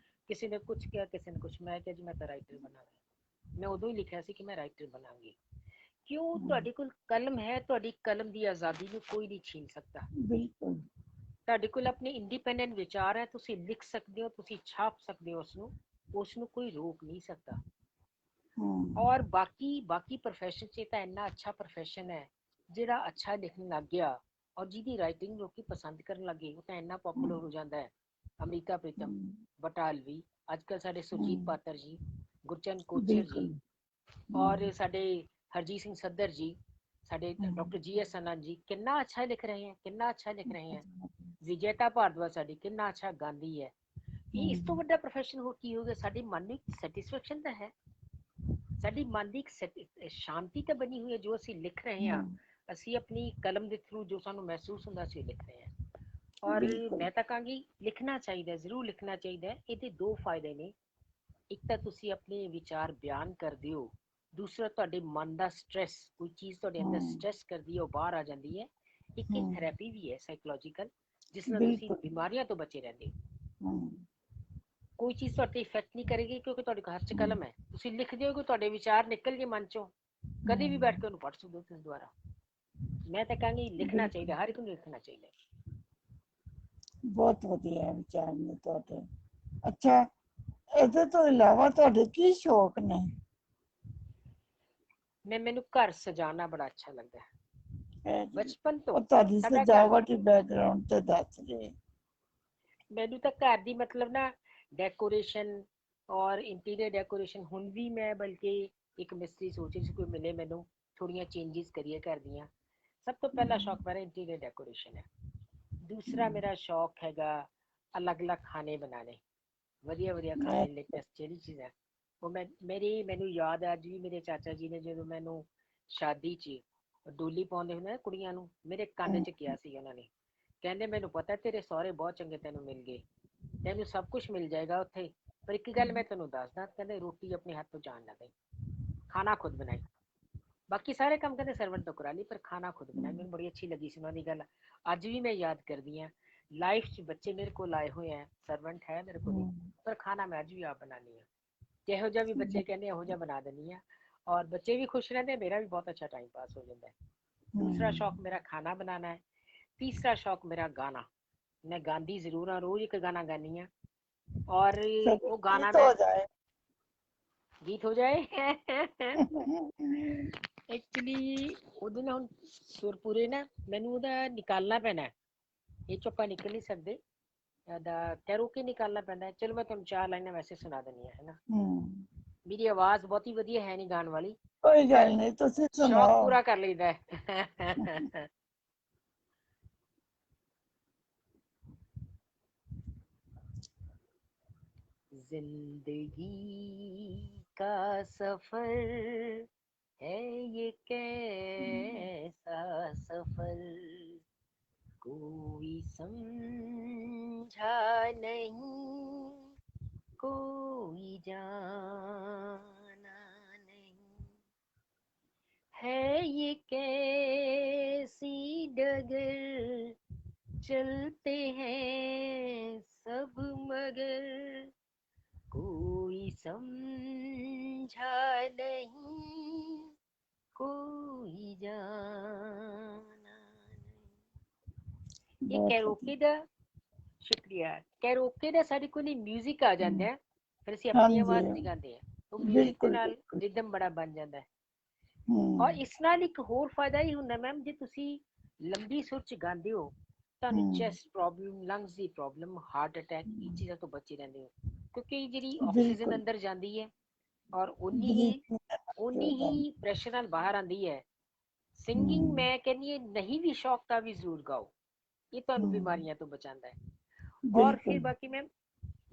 ਕਿਸੇ ਨੇ ਕੁਝ ਕਿਹਾ, ਕਿਸੇ ਨੇ ਕੁਝ। ਮੈਂ ਕਿਹਾ ਜੀ ਮੈਂ ਤਾਂ ਰਾਈਟਰ ਬਣਾਂਗਾ। ਮੈਂ ਉਦੋਂ ਹੀ ਲਿਖਿਆ ਸੀ ਕਿ ਮੈਂ ਰਾਈਟਰ ਬਣਾਂਗੀ। ਕਿਉਂ? ਤੁਹਾਡੇ ਕੋਲ ਕਲਮ ਹੈ, ਤੁਹਾਡੀ ਕਲਮ ਦੀ ਆਜ਼ਾਦੀ ਨੂੰ ਕੋਈ ਨਹੀਂ ਛੀਨ ਸਕਦਾ। ਬਿਲਕੁਲ। ਤੁਹਾਡੇ ਕੋਲ ਆਪਣੇ ਇੰਡੀਪੈਂਡੈਂਟ ਵਿਚਾਰ ਹੈ, ਤੁਸੀਂ ਲਿਖ ਸਕਦੇ ਹੋ, ਤੁਸੀਂ ਛਾਪ ਸਕਦੇ ਹੋ ਉਸ ਨੂੰ ਕੋਈ ਰੋਕ ਨਹੀਂ ਸਕਦਾ। ਔਰ ਬਾਕੀ ਪ੍ਰੋਫੈਸ਼ਨ 'ਚ ਤਾਂ ਇੰਨਾ ਅੱਛਾ ਪ੍ਰੋਫੈਸ਼ਨ ਹੈ, ਜਿਹੜਾ ਅੱਛਾ ਲਿਖਣ ਲੱਗ ਗਿਆ ਔਰ ਜਿਹਦੀ ਰਾਈਟਿੰਗ ਲੋਕੀ ਪਸੰਦ ਕਰਨ ਲੱਗੇ, ਉਹ ਤਾਂ ਇੰਨਾ ਪਪੂਲਰ ਹੋ ਜਾਂਦਾ ਹੈ। ਅਮ੍ਰਿਤਾ ਪ੍ਰੀਤਮ, ਬਟਾਲਵੀ, ਅੱਜ ਕੱਲ੍ਹ ਸਾਡੇ ਸੁਰਜੀਤ ਪਾਤਰ ਜੀ, ਗੁਰਚਰਨ ਕੋਚਰ ਜੀ, ਔਰ ਸਾਡੇ ਹਰਜੀਤ ਸਿੰਘ ਸੱਧਰ ਜੀ, ਸਾਡੇ ਡਾਕਟਰ GS ਆਨੰਦ ਜੀ, ਕਿੰਨਾ ਅੱਛਾ ਲਿਖ ਰਹੇ हैं, ਕਿੰਨਾ ਅੱਛਾ ਲਿਖ ਰਹੇ हैं। ਵਿਜੇਤਾ ਭਾਰਦਵਾਜ ਸਾਡੀ ਕਿੰਨਾ ਅੱਛਾ ਗਾਉਂਦੀ ਹੈ। ਇਹ ਇਸ ਤੋਂ ਵੱਡਾ ਪ੍ਰੋਫੈਸ਼ਨ ਹੋਰ ਕੀ ਹੋਊਗਾ? ਸਾਡੇ ਮਨ ਨੂੰ ਇੱਕ ਸੈਟਿਸਫੈਕਸ਼ਨ ਤਾਂ ਹੈ, ਸਾਡੀ ਮਨ ਦੀ ਇੱਕ ਸ਼ਾਂਤੀ ਤਾਂ ਬਣੀ ਹੋਈ ਹੈ। ਜੋ ਅਸੀਂ ਲਿਖ ਰਹੇ ਹਾਂ, ਅਸੀਂ ਆਪਣੀ ਕਲਮ ਦੇ ਥਰੂ ਜੋ ਸਾਨੂੰ ਮਹਿਸੂਸ ਹੁੰਦਾ ਅਸੀਂ ਲਿਖ ਰਹੇ ਹਾਂ। ਔਰ ਮੈਂ ਤਾਂ ਕਹਾਂਗੀ ਲਿਖਣਾ ਚਾਹੀਦਾ, ਜ਼ਰੂਰ ਲਿਖਣਾ ਚਾਹੀਦਾ। ਇਹਦੇ ਦੋ ਫਾਇਦੇ ਨੇ। ਇੱਕ ਤਾਂ ਤੁਸੀਂ ਆਪਣੇ ਵਿਚਾਰ ਬਿਆਨ ਕਰਦੇ ਹੋ, ਦੂਸਰਾ ਤੁਹਾਡੇ ਮਨ ਦਾ ਸਟ੍ਰੈਸ, ਕੋਈ ਚੀਜ਼ ਤੁਹਾਡੇ ਅੰਦਰ ਸਟ੍ਰੈਸ ਕਰਦੀ ਹੈ, ਉਹ ਬਾਹਰ ਆ ਜਾਂਦੀ ਹੈ। ਇੱਕ ਇਹ ਥੈਰੇਪੀ ਵੀ ਹੈ ਸਾਈਕੋਲੋਜੀਕਲ, ਜਿਸ ਨਾਲ ਤੁਸੀਂ ਬਿਮਾਰੀਆਂ ਤੋਂ ਬਚੇ ਰਹਿੰਦੇ ਹੋ। ਕੋਈ ਚੀਜ਼ ਤੁਹਾਡੇ ਇਫੈਕਟ ਨਹੀਂ ਕਰੇਗੀ, ਕਿਉਂਕਿ ਤੁਹਾਡੇ ਹੱਥ 'ਚ ਕਲਮ ਹੈ। ਤੁਸੀਂ ਲਿਖਦੇ ਹੋ ਕਿ ਤੁਹਾਡੇ ਵਿਚਾਰ ਨਿਕਲ ਗਏ ਮਨ 'ਚੋਂ, ਕਦੇ ਵੀ ਬੈਠ ਕੇ ਉਹਨੂੰ ਪੜ੍ਹ ਸਕਦੇ ਹੋ ਤੁਸੀਂ ਦੁਬਾਰਾ। ਮੈਂ ਤਾਂ ਕਹਾਂਗੀ ਲਿਖਣਾ ਚਾਹੀਦਾ, ਹਰ ਇੱਕ ਨੂੰ ਲਿਖਣਾ ਚਾਹੀਦਾ। ਬਹੁਤ ਵਧੀਆ ਵਿਚਾਰ ਨੇ ਤੁਹਾਡੇ। ਅੱਛਾ, ਇਹਦੇ ਤੋਂ ਇਲਾਵਾ ਤੁਹਾਡੇ ਕੀ ਸ਼ੌਕ ਨੇ? ਮੈਨੂੰ ਘਰ ਸਜਾਣਾ ਬੜਾ ਅੱਛਾ ਲੱਗਦਾ ਹੈ, ਬਚਪਨ ਤੋਂ। ਤੁਹਾਡੀ ਸਾਡਾ ਘਰ, ਸਜਾਵਟ ਬੈਕਗ੍ਰਾਉਂਡ ਤੇ ਦੱਸ ਰਹੇ। ਮੈਨੂੰ ਤਾਂ ਘਰ ਦੀ ਮਤਲਬ ਨਾ ਡੈਕੋਰੇਸ਼ਨ ਔਰ ਇੰਟੀਰੀਅਰ ਡੈਕੋਰੇਸ਼ਨ, ਹੁਣ ਵੀ ਮੈਂ ਬਲਕਿ ਇੱਕ ਮਿਸਤਰੀ ਸੋਚ ਰਹੀ ਸੀ ਕੋਈ ਮਿਲੇ ਮੈਨੂੰ, ਥੋੜੀਆਂ ਚੇਂਜਿਸ ਕਰੀਏ ਘਰ ਦੀਆਂ। ਸਭ ਤੋਂ ਪਹਿਲਾ ਸ਼ੌਕ ਮੇਰਾ ਇੰਟੀਰੀਅਰ ਡੈਕੋਰੇਸ਼ਨ ਹੈ। ਦੂਸਰਾ ਮੇਰਾ ਸ਼ੌਕ ਹੈਗਾ ਅਲੱਗ-ਅਲੱਗ ਖਾਣੇ ਬਣਾਉਣੇ, ਵਧੀਆ ਵਧੀਆ ਖਾਣੇ, ਲੇਟੈਸਟ ਜਿਹੜੀ ਚੀਜ਼ ਹੈ ਉਹ ਮੈਨੂੰ ਯਾਦ ਹੈ ਅੱਜ ਵੀ। ਮੇਰੇ ਚਾਚਾ ਜੀ ਨੇ ਜਦੋਂ ਮੈਨੂੰ ਸ਼ਾਦੀ 'ਚ ਡੋਲੀ ਪਾਉਂਦੇ ਹੁੰਦੇ ਨਾ ਕੁੜੀਆਂ ਨੂੰ, ਮੇਰੇ ਕੰਨ 'ਚ ਕਿਹਾ ਸੀ ਉਹਨਾਂ ਨੇ, ਕਹਿੰਦੇ ਮੈਨੂੰ ਪਤਾ ਤੇਰੇ ਸਹੁਰੇ ਬਹੁਤ ਚੰਗੇ ਤੈਨੂੰ ਮਿਲ ਗਏ, ਤੈਨੂੰ ਸਭ ਕੁਛ ਮਿਲ ਜਾਏਗਾ ਉੱਥੇ, ਪਰ ਇੱਕ ਗੱਲ ਮੈਂ ਤੈਨੂੰ ਦੱਸਦਾ, ਕਹਿੰਦੇ ਰੋਟੀ ਆਪਣੇ ਹੱਥ ਤੋਂ ਜਾਣ ਨਾ ਦੇ, ਖਾਣਾ ਖੁਦ ਬਣਾਈ। ਬਾਕੀ ਸਾਰੇ ਕੰਮ ਕਹਿੰਦੇ ਸਰਵੈਂਟ ਤੋਂ ਕਰਾ ਲਈ, ਪਰ ਖਾਣਾ ਖੁਦ ਬਣਾਈ। ਮੈਨੂੰ ਬੜੀ ਅੱਛੀ ਲੱਗੀ ਸੀ ਉਹਨਾਂ ਦੀ ਗੱਲ, ਅੱਜ ਵੀ ਮੈਂ ਯਾਦ ਕਰਦੀ ਹਾਂ। ਲਾਈਫ 'ਚ ਬੱਚੇ ਮੇਰੇ ਕੋਲ ਆਏ ਹੋਏ ਹੈ, ਸਰਵੈਂਟ ਹੈ ਮੇਰੇ ਕੋਲ, ਪਰ ਖਾਣਾ ਮੈਂ ਅੱਜ ਵੀ ਆਪ ਬਣਾਉਂਦੀ ਹਾਂ। ਜਿਹੋ ਜਿਹਾ ਵੀ ਬੱਚੇ ਕਹਿੰਦੇ ਇਹੋ ਜਿਹਾ ਬਣਾ ਦਿੰਦੀ ਹਾਂ, ਔਰ ਬੱਚੇ ਵੀ ਖੁਸ਼ ਰਹਿੰਦੇ, ਮੇਰਾ ਵੀ ਬਹੁਤ ਅੱਛਾ ਟਾਈਮ ਪਾਸ ਹੋ ਜਾਂਦਾ ਹੈ। ਦੂਸਰਾ ਸ਼ੌਕ ਮੇਰਾ ਖਾਣਾ ਬਣਾਉਣਾ ਹੈ। ਤੀਸਰਾ ਸ਼ੌਕ ਮੇਰਾ ਗਾਣਾ, ਮੈਂ ਗਾਉਂਦੀ ਜ਼ਰੂਰ ਹਾਂ, ਰੋਜ਼ ਇੱਕ ਗਾਣਾ ਗਾਉਂਦੀ ਹਾਂ। ਔਰ ਉਹ ਗਾਣਾ ਮੈਂ ਗੀਤ ਹੋ ਜਾਏ ਐਕਚੁਅਲੀ ਉਹਦੇ ਨਾਲ ਹੁਣ ਸੁਰ ਪੂਰੇ ਨਾ, ਮੈਨੂੰ ਉਹਦਾ ਨਿਕਾਲਣਾ ਪੈਣਾ, ਇਹ ਚੋਂ ਆਪਾਂ ਨਿਕਲ ਨਹੀਂ ਸਕਦੇ, ਉਹਦਾ ਕੈਰੋਕੇ ਨਿਕਾਲਣਾ ਪੈਂਦਾ। ਚਲੋ ਮੈਂ ਤੁਹਾਨੂੰ 4 ਲਾਈਨਾਂ ਵੈਸੇ ਸੁਣਾ ਦਿੰਦੀ ਹਾਂ, ਹੈ ਨਾ। ਮੇਰੀ ਆਵਾਜ਼ ਬਹੁਤੀ ਵਧੀਆ ਹੈ ਨਹੀਂ ਗਾਣ ਵਾਲੀ, ਕੋਈ ਗੱਲ ਨਹੀਂ, ਤੁਸੀਂ ਸ਼ੌਕ ਸੁਣਾਓ। ਪੂਰਾ ਕਰ ਲਈਦਾ ਹੈ। जिंदगी का सफर है ये कैसा सफर, कोई समझा नहीं, कोई जाना नहीं, है ये कैसी डगर, चलते हैं सब मगर, कोई समझा नहीं, कोई जाना नहीं। ये कैरोके ਦਾ ਸ਼ੁਕਰੀਆ। ਕੈਰੋਕੇ ਦਾ ਸਾਡੇ ਕੋਲ ਮਿਊਜ਼ਿਕ ਆ ਜਾਂਦਾ ਹੈ, ਫਿਰ ਅਸੀਂ ਆਪਣੀ ਆਵਾਜ਼ ਨਹੀਂ ਗਾਉਂਦੇ ਹਾਂ, ਉਹ ਮਿਊਜ਼ਿਕ ਦੇ ਨਾਲ ਰਿਦਮ ਬੜਾ ਬਣ ਜਾਂਦਾ ਹੈ। ਔਰ ਇਸ ਨਾਲ ਇੱਕ ਹੋਰ ਫਾਇਦਾ ਹੀ ਹੁੰਦਾ ਮੈਮ, ਜੇ ਤੁਸੀਂ ਲੰਬੀ ਸੁਰ 'ਚ ਗਾਉਂਦੇ ਹੋ, ਤੁਹਾਨੂੰ ਚੈਸਟ ਪ੍ਰੋਬਲਮ, ਲੰਗਸ ਦੀ ਪ੍ਰੋਬਲਮ, ਹਾਰਟ ਅਟੈਕ, ਇਹ ਚੀਜ਼ਾਂ ਤੋਂ ਬਚੇ ਰਹਿੰਦੇ ਹੋ, ਕਿਉਂਕਿ ਜਿਹੜੀ ਆਕਸੀਜਨ ਅੰਦਰ ਜਾਂਦੀ ਹੈ ਔਰ ਉਨੀ ਹੀ ਪ੍ਰੈਸ਼ਰ ਨਾਲ ਬਾਹਰ ਆਉਂਦੀ ਹੈ। ਸਿੰਗਿੰਗ ਮੈਂ ਕਹਿੰਦੀ ਹਾਂ ਨਹੀਂ ਵੀ ਸ਼ੌਕ ਤਾਂ ਵੀ ਜ਼ਰੂਰ ਗਾਓ, ਇਹ ਤੁਹਾਨੂੰ ਬਿਮਾਰੀਆਂ ਤੋਂ ਬਚਾਉਂਦਾ ਹੈ। ਔਰ ਫਿਰ ਬਾਕੀ ਮੈਮ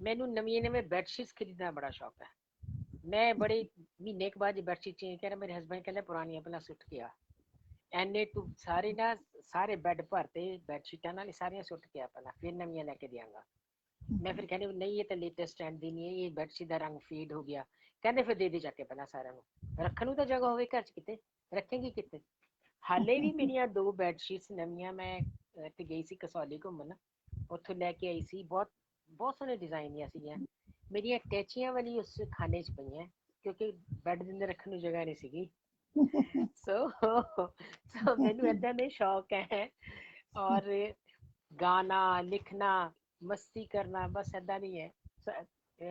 ਮੈਨੂੰ ਨਵੀਂ ਬੈਡਸ਼ੀਟਸ ਖਰੀਦਣਾ ਬੜਾ ਸ਼ੌਕ ਹੈ। ਮੈਂ ਬੜੇ ਮਹੀਨੇ ਕੁ ਬਾਅਦ ਬੈਡਸ਼ੀਟ ਚੇਂਜ ਕਰਾਂ, ਮੇਰੇ ਹਸਬੈਂਡ ਕਹਿੰਦੇ ਪੁਰਾਣੀਆਂ ਪਹਿਲਾਂ ਸੁੱਟ ਕੇ ਆ। ਐਨੇ ਤੂੰ ਸਾਰੇ ਨਾ ਸਾਰੇ ਬੈੱਡ ਭਰਤੇ ਬੈਡਸ਼ੀਟਾਂ ਨਾਲ, ਸਾਰੀਆਂ ਸੁੱਟ ਕੇ ਆ ਪਹਿਲਾਂ, ਫਿਰ ਨਵੀਆਂ ਲੈ ਕੇ ਦਿਆਂਗਾ। ਮੈਂ ਫਿਰ ਕਹਿੰਦੀ ਨਹੀਂ ਇਹ ਤਾਂ ਲੇਟੈਸਟ ਟ੍ਰੈਂਡ ਦੀ ਨਹੀਂ ਹੈ, ਇਹ ਬੈਡਸ਼ੀਟ ਦਾ ਰੰਗ ਫੇਡ ਹੋ ਗਿਆ। ਕਹਿੰਦੇ ਫਿਰ ਦੇ ਜਾ ਕੇ ਪਹਿਲਾਂ ਸਾਰਿਆਂ ਨੂੰ, ਰੱਖਣ ਨੂੰ ਤਾਂ ਜਗ੍ਹਾ ਹੋਵੇ ਘਰ 'ਚ, ਕਿਤੇ ਰੱਖੇਗੀ ਕਿਤੇ। ਹਾਲੇ ਵੀ ਮੇਰੀਆਂ 2 ਬੈਡਸ਼ੀਟਸ ਨਵੀਆਂ, ਮੈਂ ਇੱਥੇ ਗਈ ਸੀ ਕਸੌਲੀ ਘੁੰਮਣ, ਉੱਥੋਂ ਲੈ ਕੇ ਆਈ ਸੀ। ਬਹੁਤ ਬਹੁਤ ਸੋਹਣੇ ਡਿਜ਼ਾਈਨ ਦੀਆਂ ਸੀਗੀਆਂ। ਮੇਰੀਆਂ ਟੈਚੀਆਂ ਵਾਲੀ ਉਸ ਖਾਨੇ 'ਚ ਪਈਆਂ, ਕਿਉਂਕਿ ਬੈੱਡ ਦੇ ਅੰਦਰ ਰੱਖਣ ਨੂੰ ਜਗ੍ਹਾ ਨਹੀਂ ਸੀਗੀ। ਸੋ ਮੈਨੂੰ ਏਦਾਂ ਦੇ ਸ਼ੌਕ ਹੈ। ਔਰ ਗਾਣਾ ਲਿਖਣਾ, ਮਸਤੀ ਕਰਨਾ, ਬਸ ਏਦਾਂ ਨਹੀਂ ਹੈ।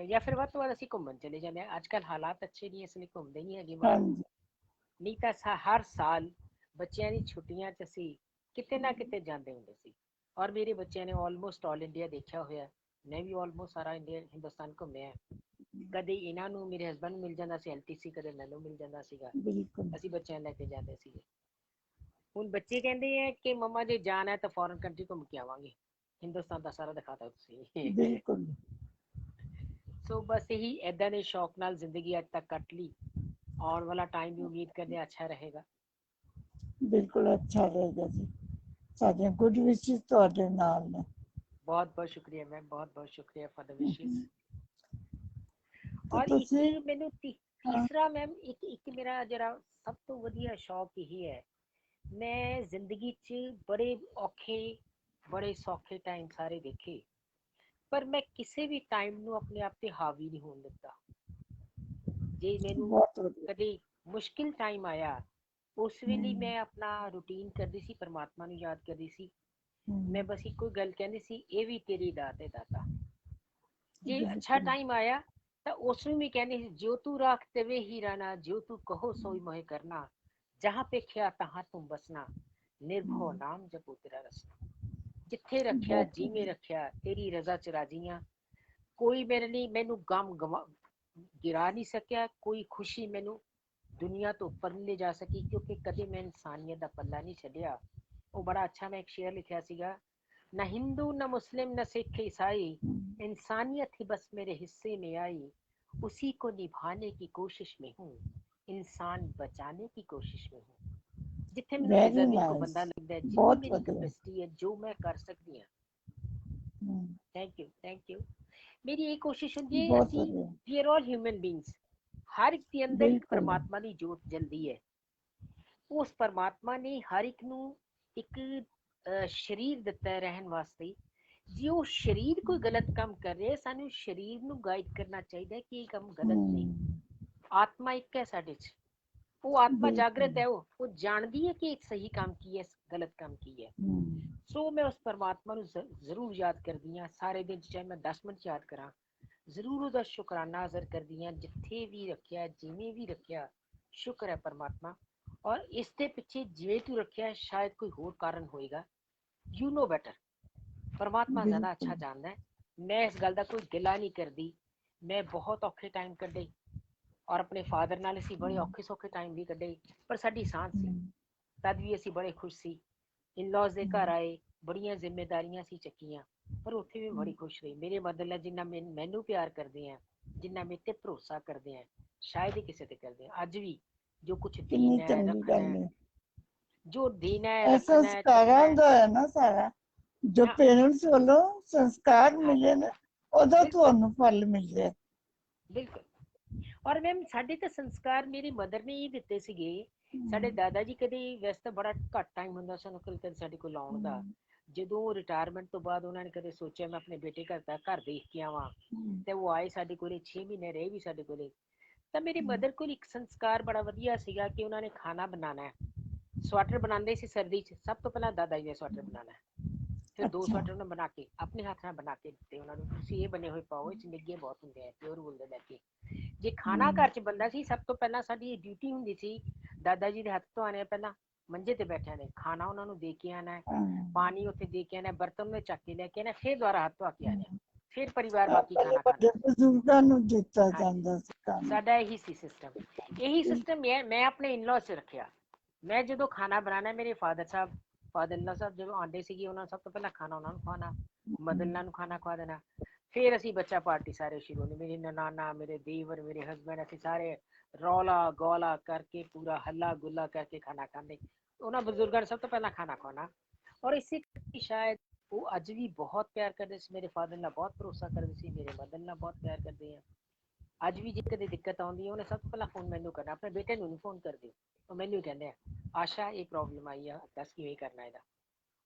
ਜਾਂ ਫਿਰ ਵੱਧ ਤੋਂ ਵੱਧ ਅਸੀਂ ਘੁੰਮਣ ਚਲੇ ਜਾਂਦੇ ਹਾਂ। ਅੱਜ ਕੱਲ੍ਹ ਹਾਲਾਤ ਅੱਛੇ ਨਹੀਂ, ਇਸ ਲਈ ਘੁੰਮਦੇ ਨਹੀਂ ਹੈਗੇ ਬਾਹਰ। ਹਾਂਜੀ ਨਹੀਂ ਤਾਂ ਹਰ ਸਾਲ ਬੱਚਿਆਂ ਦੀ ਛੁੱਟੀਆਂ 'ਚ ਅਸੀਂ ਕਿਤੇ ਨਾ ਕਿਤੇ ਜਾਂਦੇ ਹੁੰਦੇ ਸੀ। ਔਰ ਮੇਰੇ ਬੱਚਿਆਂ ਨੇ ਆਲਮੋਸਟ ਆਲ ਇੰਡੀਆ ਦੇਖਿਆ ਹੋਇਆ, ਮੈਂ ਵੀ ਆਲਮੋਸਟ ਸਾਰਾ ਇੰਡੀਆ ਹਿੰਦੁਸਤਾਨ ਘੁੰਮਿਆ। ਕਦੇ ਇਹਨਾਂ ਨੂੰ, ਮੇਰੇ ਹਸਬੈਂਡ ਨੂੰ ਮਿਲ ਜਾਂਦਾ ਸੀ LTC, ਕਦੇ ਮੈਨੂੰ ਮਿਲ ਜਾਂਦਾ ਸੀਗਾ, ਬਿਲਕੁਲ ਅਸੀਂ ਬੱਚਿਆਂ ਨੂੰ ਲੈ ਕੇ ਜਾਂਦੇ ਸੀਗੇ। ਹੁਣ ਬੱਚੇ ਕਹਿੰਦੇ ਆ ਕਿ ਮੰਮਾ ਜੇ ਜਾਣਾ ਹੈ ਤਾਂ ਫੋਰਨ ਕੰਟਰੀ ਘੁੰਮ ਕੇ ਆਵਾਂਗੇ, ਹਿੰਦੁਸਤਾਨ ਦਾ ਸਾਰਾ ਦਿਖਾਤਾ ਤੁਸੀਂ। ਬਿਲकुल ਸੋ ਬਸ ਇਹੀ ਏਦਾਂ ਦੇ ਸ਼ੌਕ ਨਾਲ ਜ਼ਿੰਦਗੀ ਅੱਜ ਤੱਕ ਕੱਟ ਲਈ। ਆਉਣ ਵਾਲਾ ਟਾਈਮ ਵੀ ਉਮੀਦ ਕਰਦੇ ਅੱਛਾ ਰਹੇਗਾ। बिल्कुल अच्छा रहेगा जी। सारियां गुड विशेस ਤੁਹਾਡੇ ਨਾਲ ਨੇ। बहुत बहुत शुक्रिया मैम, बहुत बहुत शुक्रिया फॉर द विशेस। ਤੇ और ਤੁਸੀਂ एक मैंने ਹਾਂ, तीसरा मैम, एक मेरा जरा सब तो वधिया शौक यही है, मैं जिंदगी च बड़े औखे बड़े सौखे टाइम सारे देखे, पर मैं किसी भी टाइम ਨੂੰ ਆਪਣੇ ਆਪ ਤੇ ਹਾਵੀ ਨਹੀਂ ਹੋਣ ਦਿੱਤਾ। ਜੇ ਮੈਨੂੰ ਬਹੁਤ ਵਧੀਆ। ਕਦੇ ਮੁਸ਼ਕਿਲ ਟਾਈਮ ਆਇਆ, ਉਸ ਵੇਲੇ ਮੈਂ ਆਪਣਾ ਰੂਟੀਨ ਕਰਦੀ ਸੀ, ਪਰਮਾਤਮਾ ਨੂੰ ਯਾਦ ਕਰਦੀ ਸੀ। ਮੈਂ ਬਸ ਇੱਕੋ ਗੱਲ ਕਹਿੰਦੀ ਸੀ, ਇਹ ਵੀ ਤੇਰੀ ਦਾਤ ਹੈ ਦਾਤਾ। ਜੇ ਅੱਛਾ ਬਿਲਕੁਲ ਟਾਈਮ ਆਇਆ ਤਾਂ ਉਸ ਨੂੰ ਵੀ ਕਹਿੰਦੀ ਸੀ, ਜੋ ਤੂੰ ਰਾਖ ਤਵੇ ਹੀ ਰਹਿਣਾ, ਜੋ ਤੂੰ ਕਹੋ ਸੋਈ ਮੋਹਿ ਕਰਨਾ, ਜਹਾਂ ਪੇ ਖਿਆ ਤਹਾਂ ਤੁਮ ਬਸਨਾ, ਨਿਰਭਉ ਨਾਮ ਜਪੋ ਤੇਰਾ ਰਸਨਾ। ਜਿੱਥੇ ਰੱਖਿਆ ਬਹੁਤ ਜਿਵੇਂ ਵਧੀਆ। ਰੱਖਿਆ, ਤੇਰੀ ਰਜ਼ਾ ਚ ਰਾਜੀ ਆਂ। ਕੋਈ ਮੇਰੇ ਲਈ ਮੈਨੂੰ ਗਮ ਗਿਰਾ ਨਹੀਂ ਸਕਿਆ, ਕੋਈ ਖੁਸ਼ੀ ਮੈਨੂੰ ਦੁਨੀਆ ਤੋਂ ਉੱਪਰ ਨਹੀਂ ਲੈ ਜਾ ਸਕੀ, ਕਿਉਂਕਿ ਕਦੇ ਮੈਂ ਇਨਸਾਨੀਅਤ ਦਾ ਪੱਲਾ ਨਹੀਂ ਛੱਡਿਆ। ਉਹ ਬੜਾ ਅੱਛਾ, ਮੈਂ ਇੱਕ ਸ਼ੇਅਰ ਲਿਖਿਆ ਸੀਗਾ, न हिंदू न मुस्लिम न सिख ईसाई, इंसानियत ही बस मेरे हिस्से में आई, उसी को निभाने की कोशिश में हूँ, इंसान बचाने की कोशिश में हूँ। जिथे मैनू ਵੈਰੀ नजर को ਨਾਈਸ। बंदा लगता है, जिन्नी ਬਹੁਤ मेरी ਵਧੀਆ। कैपेसिटी है, जो मैं कर सकती हूँ। Thank you. मेरी ये कोशिश होती है, ਬਹੁਤ असी ਵਧੀਆ। We are all human beings, हर एक के अंदर एक ਬਿਲਕੁਲ परमात्मा की जोत जलदी है। उस परमात्मा ने हर एक नू एक शरीर दिता है रहन वास्ते। जे वो शरीर कोई गलत काम कर रहे, सानू शरीर नू गाइड करना चाहिए कि ये काम गलत नहीं। आत्मा एक है साडे च, वो आत्मा जागृत है, वो जानती है कि सही काम की है, गलत काम की है। सो मैं उस परमात्मा नू जरूर याद करदी हाँ, सारे दिन चाहे मैं 10 मिनट याद करा, जरूर उसका शुकराना अजर करदी हाँ, जिथे भी रखिया जिमें भी रखिया, शुक्र है परमात्मा। और इसके पिछे जिवें तू रखिया है, शायद कोई होर कारण होएगा, यू नो बेटर। परमात्मा ज्यादा अच्छा जानता है। मैं इस गल का कोई गिला नहीं करती। मैं बहुत औखे टाइम कड्डे, और अपने फादर नाल असीं बड़े औखे सौखे टाइम भी कड्डे, पर साडी सांझ सी, तद भी असीं बड़े खुश सी। इन-लॉज दे घर आए, बड़ियां जिम्मेदारियां सी चकीयां, पर उत्थे भी बड़ी खुश रही। मेरे मदर जिन्ना मैनू प्यार करदे हैं, जिन्ना मेरे ते भरोसा करदे हैं, शायद ही किसी ते करदे हैं। अज भी जो कुछ ਕਿੰਨੀ देना है ਚੰਗੀ रखना ਗੱਲ है, ਹੈ। जो देना है ਇਹ रखना है ਸੰਸਕਾਰਾਂ चलना है, ਦਾ ਹੈ ਨਾ ਸਾਰਾ, ਜੋ हाँ ਪੇਰੈਂਟਸ ਵੱਲੋਂ ਸੰਸਕਾਰ हाँ ਮਿਲੇ ਨੇ, ਉਹਦਾ बिल्कुल ਤੁਹਾਨੂੰ ਫਲ ਮਿਲਿਆ। बिल्कुल। और मैम ਸਾਡੇ ਤਾਂ ਸੰਸਕਾਰ ਮੇਰੀ ਮਦਰ ਨੇ ਹੀ ਦਿੱਤੇ ਸੀਗੇ। ਸਾਡੇ ਦਾਦਾ ਜੀ ਕਦੇ, ਵੈਸੇ ਤਾਂ ਬੜਾ ਘੱਟ ਟਾਈਮ ਹੁੰਦਾ ਸਾਨੂੰ ਕਦੇ ਸਾਡੇ ਕੋਲ ਆਉਣ ਦਾ, ਜਦੋਂ ਰਿਟਾਇਰਮੈਂਟ ਤੋਂ ਬਾਅਦ ਉਹਨਾਂ ਨੇ ਕਦੇ ਸੋਚਿਆ ਮੈਂ ਆਪਣੇ ਬੇਟੇ ਘਰ ਦੇਖ ਕੇ ਆਵਾਂ, ਤੇ ਉਹ ਆਏ ਸਾਡੇ ਕੋਲੇ 6 ਮਹੀਨੇ ਰਹੇ ਵੀ ਸਾਡੇ ਕੋਲੇ। ਤਾਂ ਮੇਰੇ ਮਦਰ ਕੋਲ ਇੱਕ ਸੰਸਕਾਰ ਬੜਾ ਵਧੀਆ ਸੀਗਾ ਕਿ ਉਹਨਾਂ ਨੇ ਖਾਣਾ ਬਣਾਉਣਾ ਹੈ। ਸਵੈਟਰ ਬਣਾਉਂਦੇ ਸੀ ਸਰਦੀ 'ਚ, ਸਭ ਤੋਂ ਪਹਿਲਾਂ ਦਾਦਾ ਜੀ ਨੇ ਸਵੈਟਰ ਬਣਾਉਣਾ ਹੈ, ਫਿਰ 2 ਅੱਛਾ। ਸਵੈਟਰ ਉਹਨਾਂ ਬਣਾ ਕੇ ਆਪਣੇ ਹੱਥ ਨਾਲ ਬਣਾ ਕੇ ਦਿੱਤੇ ਉਹਨਾਂ ਨੂੰ, ਤੁਸੀਂ ਇਹ ਬਣੇ ਹੋਏ ਪਾਓ, ਇਹ 'ਚ ਨਿੱਘੇ ਬਹੁਤ ਹੁੰਦੇ ਆ, ਪਿਓਰ ਵੂਲ ਦੇ ਲੈ ਕੇ। ਜੇ ਖਾਣਾ ਘਰ 'ਚ ਬਣਦਾ ਸੀ, ਸਭ ਤੋਂ ਪਹਿਲਾਂ ਸਾਡੀ ਡਿਊਟੀ ਹੁੰਦੀ ਸੀ ਦਾਦਾ ਜੀ ਦੇ ਹੱਥ ਧੋਣੇ, ਪਹਿਲਾਂ ਮੰਜੇ ਤੇ ਬੈਠਿਆਂ ਨੇ ਖਾਣਾ ਉਹਨਾਂ ਨੂੰ ਦੇ ਕੇ ਆਣਾ, ਪਾਣੀ ਉੱਥੇ ਦੇ ਕੇ ਆਣਾ, ਬਰਤਨ में ਚੱਕ ਕੇ ਲੈ ਕੇ ਆਣਾ, ਫਿਰ ਦੁਬਾਰਾ ਹੱਥ ਧੋ ਕੇ ਆਣੇ, ਫਿਰ ਪਰਿਵਾਰ ਬਾਕੀ ਖਾਣਾ ਖਾਣਾ। ਵੱਡੇ ਬਜ਼ੁਰਗਾਂ ਨੂੰ ਦਿੱਤਾ ਹਾਂਜੀ, ਜਾਂਦਾ ਸੀ ਖਾਣਾ। ਸਾਡਾ ਇਹੀ ਸੀ ਸਿਸਟਮ। ਇਹੀ ਸਿਸਟਮ ਮੈਂ ਆਪਣੇ ਇਨ-ਲॉ 'ਚ ਰੱਖਿਆ। ਮੈਂ ਜਦੋਂ ਖਾਣਾ ਬਣਾਉਣਾ, ਮੇਰੇ ਫਾਦਰ ਇਨ-ਲॉ ਸਾਹਿਬ ਜਦੋਂ ਆਉਂਦੇ ਸੀਗੇ, ਉਹਨਾਂ ਨੂੰ ਸਭ ਤੋਂ ਪਹਿਲਾਂ ਖਾਣਾ ਉਹਨਾਂ ਨੂੰ ਖਵਾਉਣਾ, ਮਦਰ ਇਨ-ਲॉ ਨੂੰ ਖਾਣਾ ਖਵਾ ਦੇਣਾ, फिर ਅਸੀਂ ਬੱਚਾ ਪਾर्टी सारे शुरू होने, मेरी ननाना, मेरे देवर, मेरे हस्बैंड, ਅਸੀਂ सारे रौला गौला करके पूरा हल्ला गुल्ला करके खाना खाते। ਉਹਨਾਂ ਬਜ਼ੁਰਗਾਂ ਨੇ ਸਭ ਤੋਂ ਪਹਿਲਾਂ ਖਾਣਾ ਖਾਣਾ। ਔਰ ਇਸੇ ਕਰਕੇ ਸ਼ਾਇਦ ਉਹ ਅੱਜ ਵੀ ਬਹੁਤ ਪਿਆਰ ਕਰਦੇ ਸੀ, ਮੇਰੇ ਫਾਦਰ ਨਾਲ ਬਹੁਤ ਭਰੋਸਾ ਕਰਦੇ ਸੀ, ਮੇਰੇ ਮਦਰ ਨਾਲ ਬਹੁਤ ਪਿਆਰ ਕਰਦੇ ਆ। ਅੱਜ ਵੀ ਜੇ ਕਦੇ ਦਿੱਕਤ ਆਉਂਦੀ ਹੈ ਉਹਨੇ ਸਭ ਤੋਂ ਪਹਿਲਾਂ ਫੋਨ ਮੈਨੂੰ ਕਰਨਾ, ਆਪਣੇ ਬੇਟੇ ਨੂੰ ਨਹੀਂ ਫੋਨ ਕਰਦੇ। ਉਹ ਮੈਨੂੰ ਹੀ ਕਹਿੰਦੇ ਆ, ਆਸ਼ਾ ਇਹ ਪ੍ਰੋਬਲਮ ਆਈ ਆ, ਦੱਸ ਕਿਵੇਂ ਕਰਨਾ ਇਹਦਾ।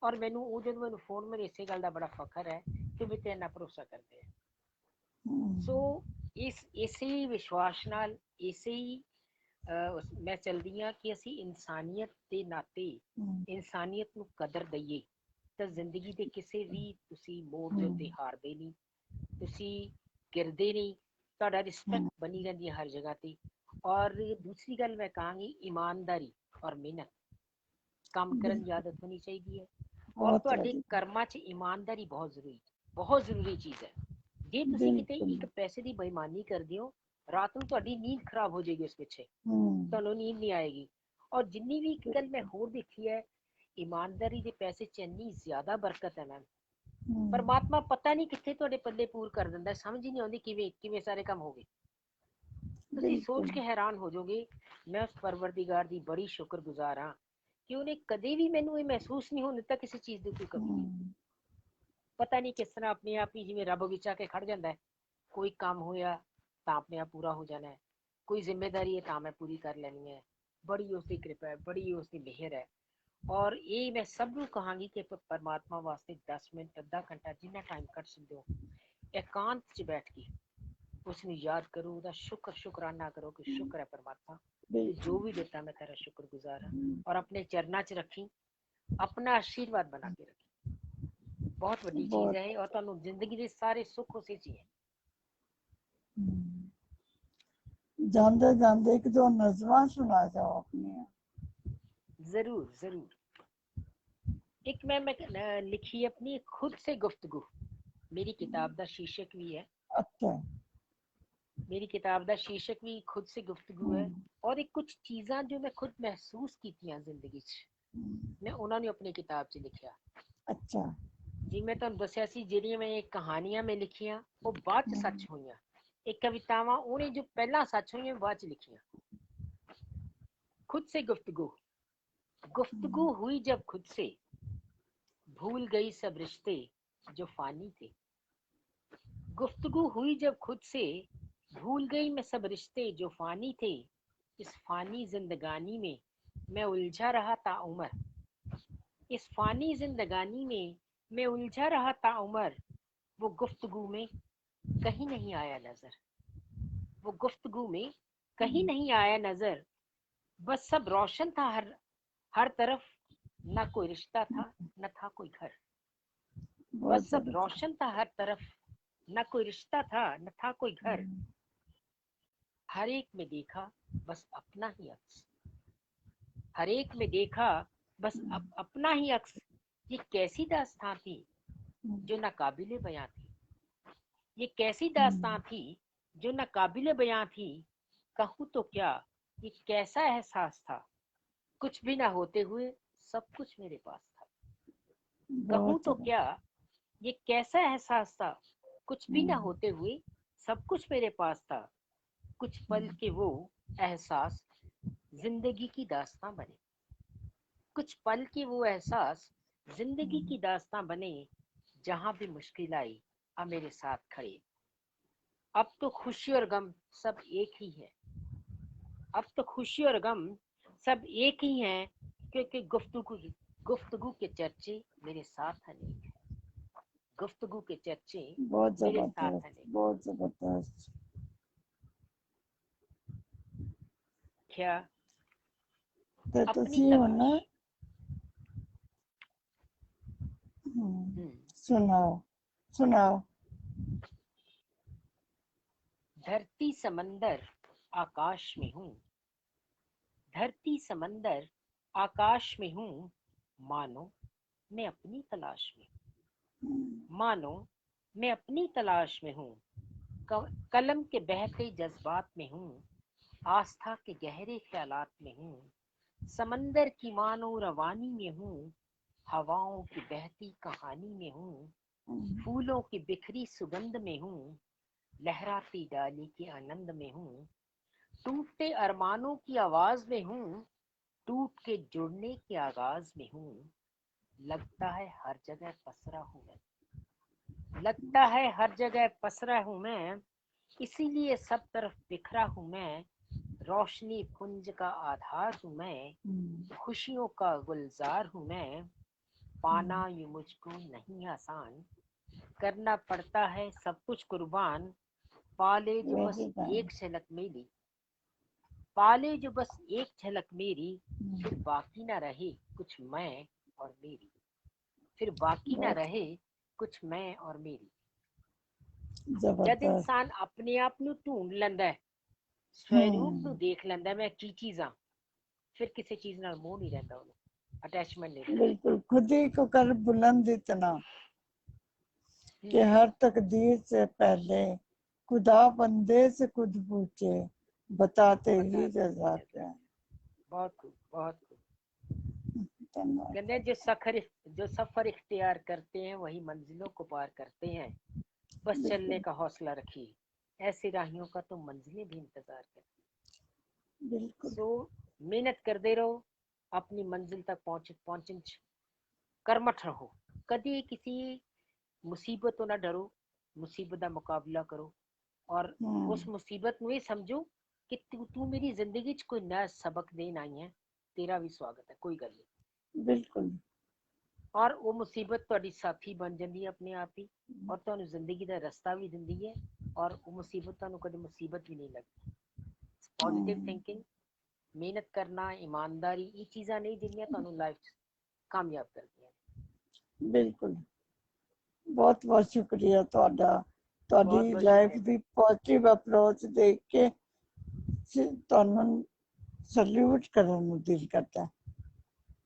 ਔਰ ਮੈਨੂੰ ਉਹ ਜਦੋਂ ਮੈਨੂੰ ਫੋਨ, ਮੇਰੇ ਇਸੇ ਗੱਲ ਦਾ ਬੜਾ ਫਖਰ ਹੈ ਕਿ ਵੀ ਤੇ ਇੰਨਾ ਭਰੋਸਾ ਕਰਦੇ ਆ। ਸੋ ਇਸੇ ਵਿਸ਼ਵਾਸ ਨਾਲ, ਇਸੇ ਹੀ ਮੈਂ ਚਲਦੀ ਹਾਂ ਕਿ ਅਸੀਂ ਇਨਸਾਨੀਅਤ ਦੇ ਨਾਤੇ ਇਨਸਾਨੀਅਤ ਨੂੰ ਕਦਰ ਦਈਏ ਤਾਂ ਜ਼ਿੰਦਗੀ ਦੇ ਕਿਸੇ ਵੀ ਤੁਸੀਂ ਮੋੜ ਦੇ ਉੱਤੇ ਹਾਰਦੇ ਨਹੀਂ, ਤੁਸੀਂ ਗਿਰਦੇ ਨਹੀਂ, ਤੁਹਾਡਾ ਰਿਸਪੈਕਟ ਬਣੀ ਰਹਿੰਦੀ ਹੈ ਹਰ ਜਗ੍ਹਾ ਤੇ। ਔਰ ਦੂਸਰੀ ਗੱਲ ਮੈਂ ਕਹਾਂਗੀ, ਈਮਾਨਦਾਰੀ ਔਰ ਮਿਹਨਤ, ਕੰਮ ਕਰਨ ਦੀ ਆਦਤ ਹੋਣੀ ਚਾਹੀਦੀ ਹੈ। ਔਰ ਤੁਹਾਡੇ ਕਰਮਾਂ 'ਚ ਈਮਾਨਦਾਰੀ ਬਹੁਤ ਜ਼ਰੂਰੀ ਚੀਜ਼ ਹੈ। ਜੇ ਤੁਸੀਂ ਕਿਤੇ ਇੱਕ ਪੈਸੇ ਦੀ ਬੇਈਮਾਨੀ ਕਰਦੇ ਹੋ, ਰਾਤ ਨੂੰ ਤੁਹਾਡੀ ਨੀਂਦ ਖਰਾਬ ਹੋ ਜਾਏਗੀ, ਉਸ ਪਿੱਛੇ ਤੁਹਾਨੂੰ ਨੀਂਦ ਨਹੀਂ ਆਏਗੀ। ਔਰ ਜਿੰਨੀ ਵੀ ਇੱਕ ਗੱਲ ਮੈਂ ਹੋਰ ਦੇਖੀ ਹੈ, ਈਮਾਨਦਾਰੀ ਦੇ ਪੈਸੇ 'ਚ ਇੰਨੀ ਜ਼ਿਆਦਾ ਬਰਕਤ ਹੈ ਮੈਮ, ਪਰਮਾਤਮਾ ਪਤਾ ਨਹੀਂ ਕਿੱਥੇ ਤੁਹਾਡੇ ਪੱਲੇ ਪੂਰ ਕਰ ਦਿੰਦਾ, ਸਮਝ ਹੀ ਨਹੀਂ ਆਉਂਦੀ ਕਿਵੇਂ ਸਾਰੇ ਕੰਮ ਹੋ ਗਏ। ਤੁਸੀਂ ਸੋਚ ਕੇ ਹੈਰਾਨ ਹੋ ਜਾਓਗੇ। ਮੈਂ ਉਸ ਪਰਵਰਦੀਗਾਰ ਦੀ ਬੜੀ ਸ਼ੁਕਰਗੁਜ਼ਾਰ ਹਾਂ ਕਿ ਉਹਨੇ ਕਦੇ ਵੀ ਮੈਨੂੰ ਇਹ ਮਹਿਸੂਸ ਨਹੀਂ ਹੋਣ ਦਿੱਤਾ ਕਿਸੇ ਚੀਜ਼ ਦੀ ਕੋਈ ਕਮੀ ਹੈ। ਪਤਾ ਨਹੀਂ ਕਿਸ ਤਰ੍ਹਾਂ ਆਪਣੇ ਆਪ ਹੀ ਜਿਵੇਂ ਰੱਬ ਵਿੱਚ ਆ ਕੇ ਖੜ ਜਾਂਦਾ ਹੈ। ਕੋਈ ਕੰਮ ਹੋਇਆ ਤਾਂ ਆਪਣੇ ਆਪ ਪੂਰਾ ਹੋ ਜਾਣਾ ਹੈ, ਕੋਈ ਜ਼ਿੰਮੇਦਾਰੀ ਹੈ ਤਾਂ ਮੈਂ ਪੂਰੀ ਕਰ ਲੈਣੀ ਹੈ। ਬੜੀ ਉਸਦੀ ਕਿਰਪਾ ਹੈ, ਬੜੀ ਉਸਦੀ ਮਿਹਰ ਹੈ। ਔਰ ਇਹ ਮੈਂ ਸਭ ਨੂੰ ਕਹਾਂਗੀ ਕਿ ਪਰਮਾਤਮਾ ਵਾਸਤੇ 10 ਮਿੰਟ, ਅੱਧਾ ਘੰਟਾ, ਜਿੰਨਾ ਟਾਈਮ ਕੱਢ ਸਕਦੇ ਹੋ, ਇਕਾਂਤ 'ਚ ਬੈਠ ਕੇ ਉਸ ਨੂੰ ਯਾਦ ਕਰੋ, ਉਹਦਾ ਸ਼ੁਕਰਾਨਾ ਕਰੋ ਕਿ ਸ਼ੁਕਰ ਹੈ ਪਰਮਾਤਮਾ, ਜੋ ਵੀ ਦਿੱਤਾ ਮੈਂ ਤੇਰਾ ਸ਼ੁਕਰਗੁਜ਼ਾਰ ਹਾਂ। ਔਰ ਆਪਣੇ ਚਰਨਾਂ 'ਚ ਰੱਖੀ, ਆਪਣਾ ਆਸ਼ੀਰਵਾਦ ਬਣਾ ਕੇ ਰੱਖੀ, ਬਹੁਤ ਵੱਡੀ ਚੀਜ਼ ਹੈ। ਔਰ ਤੁਹਾਨੂੰ ਜ਼ਿੰਦਗੀ ਦੇ ਸਾਰੇ ਸੁੱਖ ਉਸੇ 'ਚ ਹੀ ਹੈ। ਜਾਂਦੇ ਜਾਂਦੇ ਇੱਕ ਦੋ ਨਜ਼ਮਾਂ ਸੁਣਾ ਜਾਓ ਆਪਣੀਆਂ। जरूर। एक मैं लिखी अपनी खुद से गुफ्तगू, मेरी किताब का शीर्षक भी है। अच्छा। मेरी किताब का शीर्षक भी खुद से गुफ्तगू है। और एक कुछ चीज़ां जो मैं खुद महसूस कीतियां जिंदगी च, मैं उन्होंने अपनी किताब च लिखिया। अच्छा जी, मैं तुहानू दस्सिया सी ਜਿਹੜੀਆਂ मैं कहानियां मैं लिखियां वो बाद च सच होईयां। एक कवितावां उन्हें जो पहला सच होईयां बाद च लिखियां। खुद से गुफ्तगू हुई जब खुद से, भूल गई सब रिश्ते जो फानी थे। गुफ्तगू हुई जब खुद से, भूल गई मैं सब रिश्ते जो फानी थे। इस फानी जिंदगानी में मैं उलझा रहा ताउमर, इस फानी जिंदगानी में मैं उलझा रहा ताउमर। वो गुफ्तगू में कहीं नहीं आया नजर, वो गुफ्तगू में कहीं नहीं आया नजर। बस सब रोशन था हर तरफ, ना कोई रिश्ता था न था कोई घर। बस सब रोशन था हर तरफ, न कोई रिश्ता था न था कोई घर। हर एक में देखा बस अपना ही अक्स, हर एक में देखा बस अपना ही अक्स। ये कैसी दास्तां थी जो न काबिले बयां थी, ये कैसी दास्तां थी जो न काबिले बयां थी। कहूँ तो क्या ये कैसा एहसास था, कुछ भी ना होते हुए सब कुछ मेरे पास था। कहूँ तो क्या ये कैसा एहसास था, कुछ भी ना होते हुए सब कुछ मेरे पास था। कुछ पल के वो एहसास जिंदगी की दास्तां बने, कुछ पल के वो एहसास जिंदगी की दास्तां बने। जहां भी मुश्किल आई अब मेरे साथ खड़े। अब तो खुशी और गम सब एक ही है, अब तो खुशी और गम सब एक ही हैं, क्योंकि गुफ्तगू के चर्चे मेरे साथ अनेक हैं। गुफ्तगू के चर्चे मेरे साथ अनेक। बहुत जबरदस्त। क्या ਤੇ अपनी ਤੁਸੀਂ ਹੁਣ तलाश। सुनाओ। धरती समंदर आकाश में हूँ, धरती समंदर आकाश में हूँ। मानो मैं अपनी तलाश में, मानो मैं अपनी तलाश में हूँ। कलम के बहते जज्बात में हूँ, आस्था के गहरे ख्यालात में हूँ। समंदर की मानो रवानी में हूँ, हवाओं की बहती कहानी में हूँ। फूलों की बिखरी सुगंध में हूँ, लहराती डाली के आनंद में हूँ, टूटते अरमानों की आवाज में हूँ, टूट के जुड़ने के आगाज में हूँ, लगता है हर जगह पसरा हूँ मैं, लगता है हर जगह पसरा हूँ मैं, इसीलिए सब तरफ बिखरा हूँ मैं, रोशनी पुंज का आधार हूँ मैं, खुशियों का गुलजार हूँ मैं, पाना यूं मुझको नहीं आसान, करना पड़ता है सब कुछ कुर्बान, पाले जो बस एक झलक मेरी, पाले जो बस एक झलक मेरी, फिर बाकी ना रहे कुछ मैं और मेरी, फिर बाकी ना रहे कुछ मैं और मेरी। जद इंसान अपने आप ਨੂੰ ਢੂੰਡ ਲੈਂਦਾ ਹੈ, ਸਵੈਰੂਪ ਨੂੰ ਦੇਖ ਲੈਂਦਾ ਮੈਂ ਕੀ ਚੀਜ਼ਾਂ, ਫਿਰ ਕਿਸੇ ਚੀਜ਼ ਨਾਲ ਮੋਹ ਨਹੀਂ ਰਹਿੰਦਾ ਉਹਨੂੰ, ਅਟੈਚਮੈਂਟ नहीं रहता। बिल्कुल खुद ही को कर बुलंद इतना कि हर तकदीर से पहले खुदा बंदे से खुद पूछे, बताते ही रजा क्या। बहुत खूब, बहुत खूब। धन्यवाद। कहते जो सफर इख्तियार करते हैं वही मंजिलों को पार करते हैं, बस चलने का हौसला रखिए, ऐसी राहियों का तो मंजिलें भी इंतजार करती। बिल्कुल। सो मेहनत करते रहो, अपनी मंजिल तक पहुंचन कर्मठ रहो, कभी किसी मुसीबत तो ना डरो, मुसीबत का मुकाबला करो, और उस मुसीबत में समझो कि तू मेरी जिंदगी च कोई नया सबक देन आई है, तेरा भी स्वागत है, कोई गल नहीं। बिल्कुल। और वो मुसीबत ਤੁਹਾਡੀ ਸਾਥੀ ਬਣ ਜਾਂਦੀ ਹੈ ਆਪਣੇ ਆਪ ਹੀ, ਔਰ ਤੁਹਾਨੂੰ ਜ਼ਿੰਦਗੀ ਦਾ ਰਸਤਾ ਵੀ ਦਿੰਦੀ ਹੈ, ਔਰ ਉਹ ਮੁਸੀਬਤ ਤੁਹਾਨੂੰ ਕਦੇ ਮੁਸੀਬਤ ਵੀ ਨਹੀਂ ਲੱਗਦੀ। ਪੋਜ਼ਿਟਿਵ ਥਿੰਕਿੰਗ, ਮਿਹਨਤ ਕਰਨਾ, ਈਮਾਨਦਾਰੀ, ਇਹ ਚੀਜ਼ਾਂ ਨਹੀਂ ਜਿਹੜੀਆਂ ਤੁਹਾਨੂੰ ਲਾਈਫ 'ਚ ਕਾਮਯਾਬ ਕਰਦੀਆਂ। ਬਿਲਕੁਲ, ਬਹੁਤ ਬਹੁਤ ਸ਼ੁਕਰੀਆ ਤੁਹਾਡਾ, ਤੁਹਾਡੀ ਲਾਈਫ ਦੀ ਪੋਜ਼ਿਟਿਵ ਅਪਰੋਚ ਦੇਖ ਕੇ ਤੁਹਾਨੂੰ ਸੈਲੂਟ ਕਰਨ ਨੂੰ ਦਿਲ ਕਰਦਾ।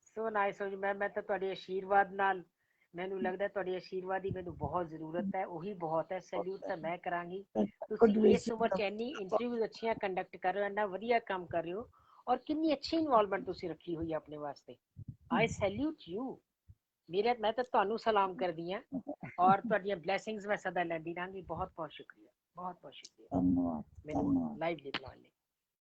ਸੋ ਨਾਈਸ ਹੋ ਜੀ। ਮੈਂ ਤਾਂ ਤੁਹਾਡੇ ਆਸ਼ੀਰਵਾਦ ਨਾਲ, ਮੈਨੂੰ ਲੱਗਦਾ ਤੁਹਾਡੀ ਆਸ਼ੀਰਵਾਦ ਦੀ ਮੈਨੂੰ ਬਹੁਤ ਜ਼ਰੂਰਤ ਹੈ, ਉਹੀ ਬਹੁਤ ਹੈ। ਸੈਲੂਟ ਤਾਂ ਮੈਂ ਕਰਾਂਗੀ। ਤੁਸੀਂ ਇਸ ਉਮਰ 'ਚ ਇੰਨੀ ਇੰਟਰਵਿਊ ਅੱਛੀਆਂ ਕੰਡਕਟ ਕਰ ਰਹੇ ਹੋ, ਇੰਨਾ ਵਧੀਆ ਕੰਮ ਕਰ ਰਹੇ ਹੋ, ਔਰ ਕਿੰਨੀ ਅੱਛੀ ਇਨਵੋਲਵਮੈਂਟ ਤੁਸੀਂ ਰੱਖੀ ਹੋਈ ਹੈ ਆਪਣੇ ਵਾਸਤੇ। ਆਈ ਸੈਲੂਟ ਯੂ। ਮੈਂ ਤਾਂ ਤੁਹਾਨੂੰ ਸਲਾਮ ਕਰਦੀ ਹਾਂ, ਔਰ ਤੁਹਾਡੀਆਂ ਬਲੈਸਿੰਗਸ ਮੈਂ ਸਦਾ ਲੈਂਦੀ ਰਹਾਂਗੀ। ਬਹੁਤ ਬਹੁਤ ਸ਼ੁਕਰੀਆ, ਬਹੁਤ ਬਹੁਤ ਸ਼ੁਕਰੀਆ। ਧੰਨਵਾਦ। ਮੈਨੂੰ ਲਾਈਵ ਲਈ ਬੁਲਾਉਣ ਲਈ।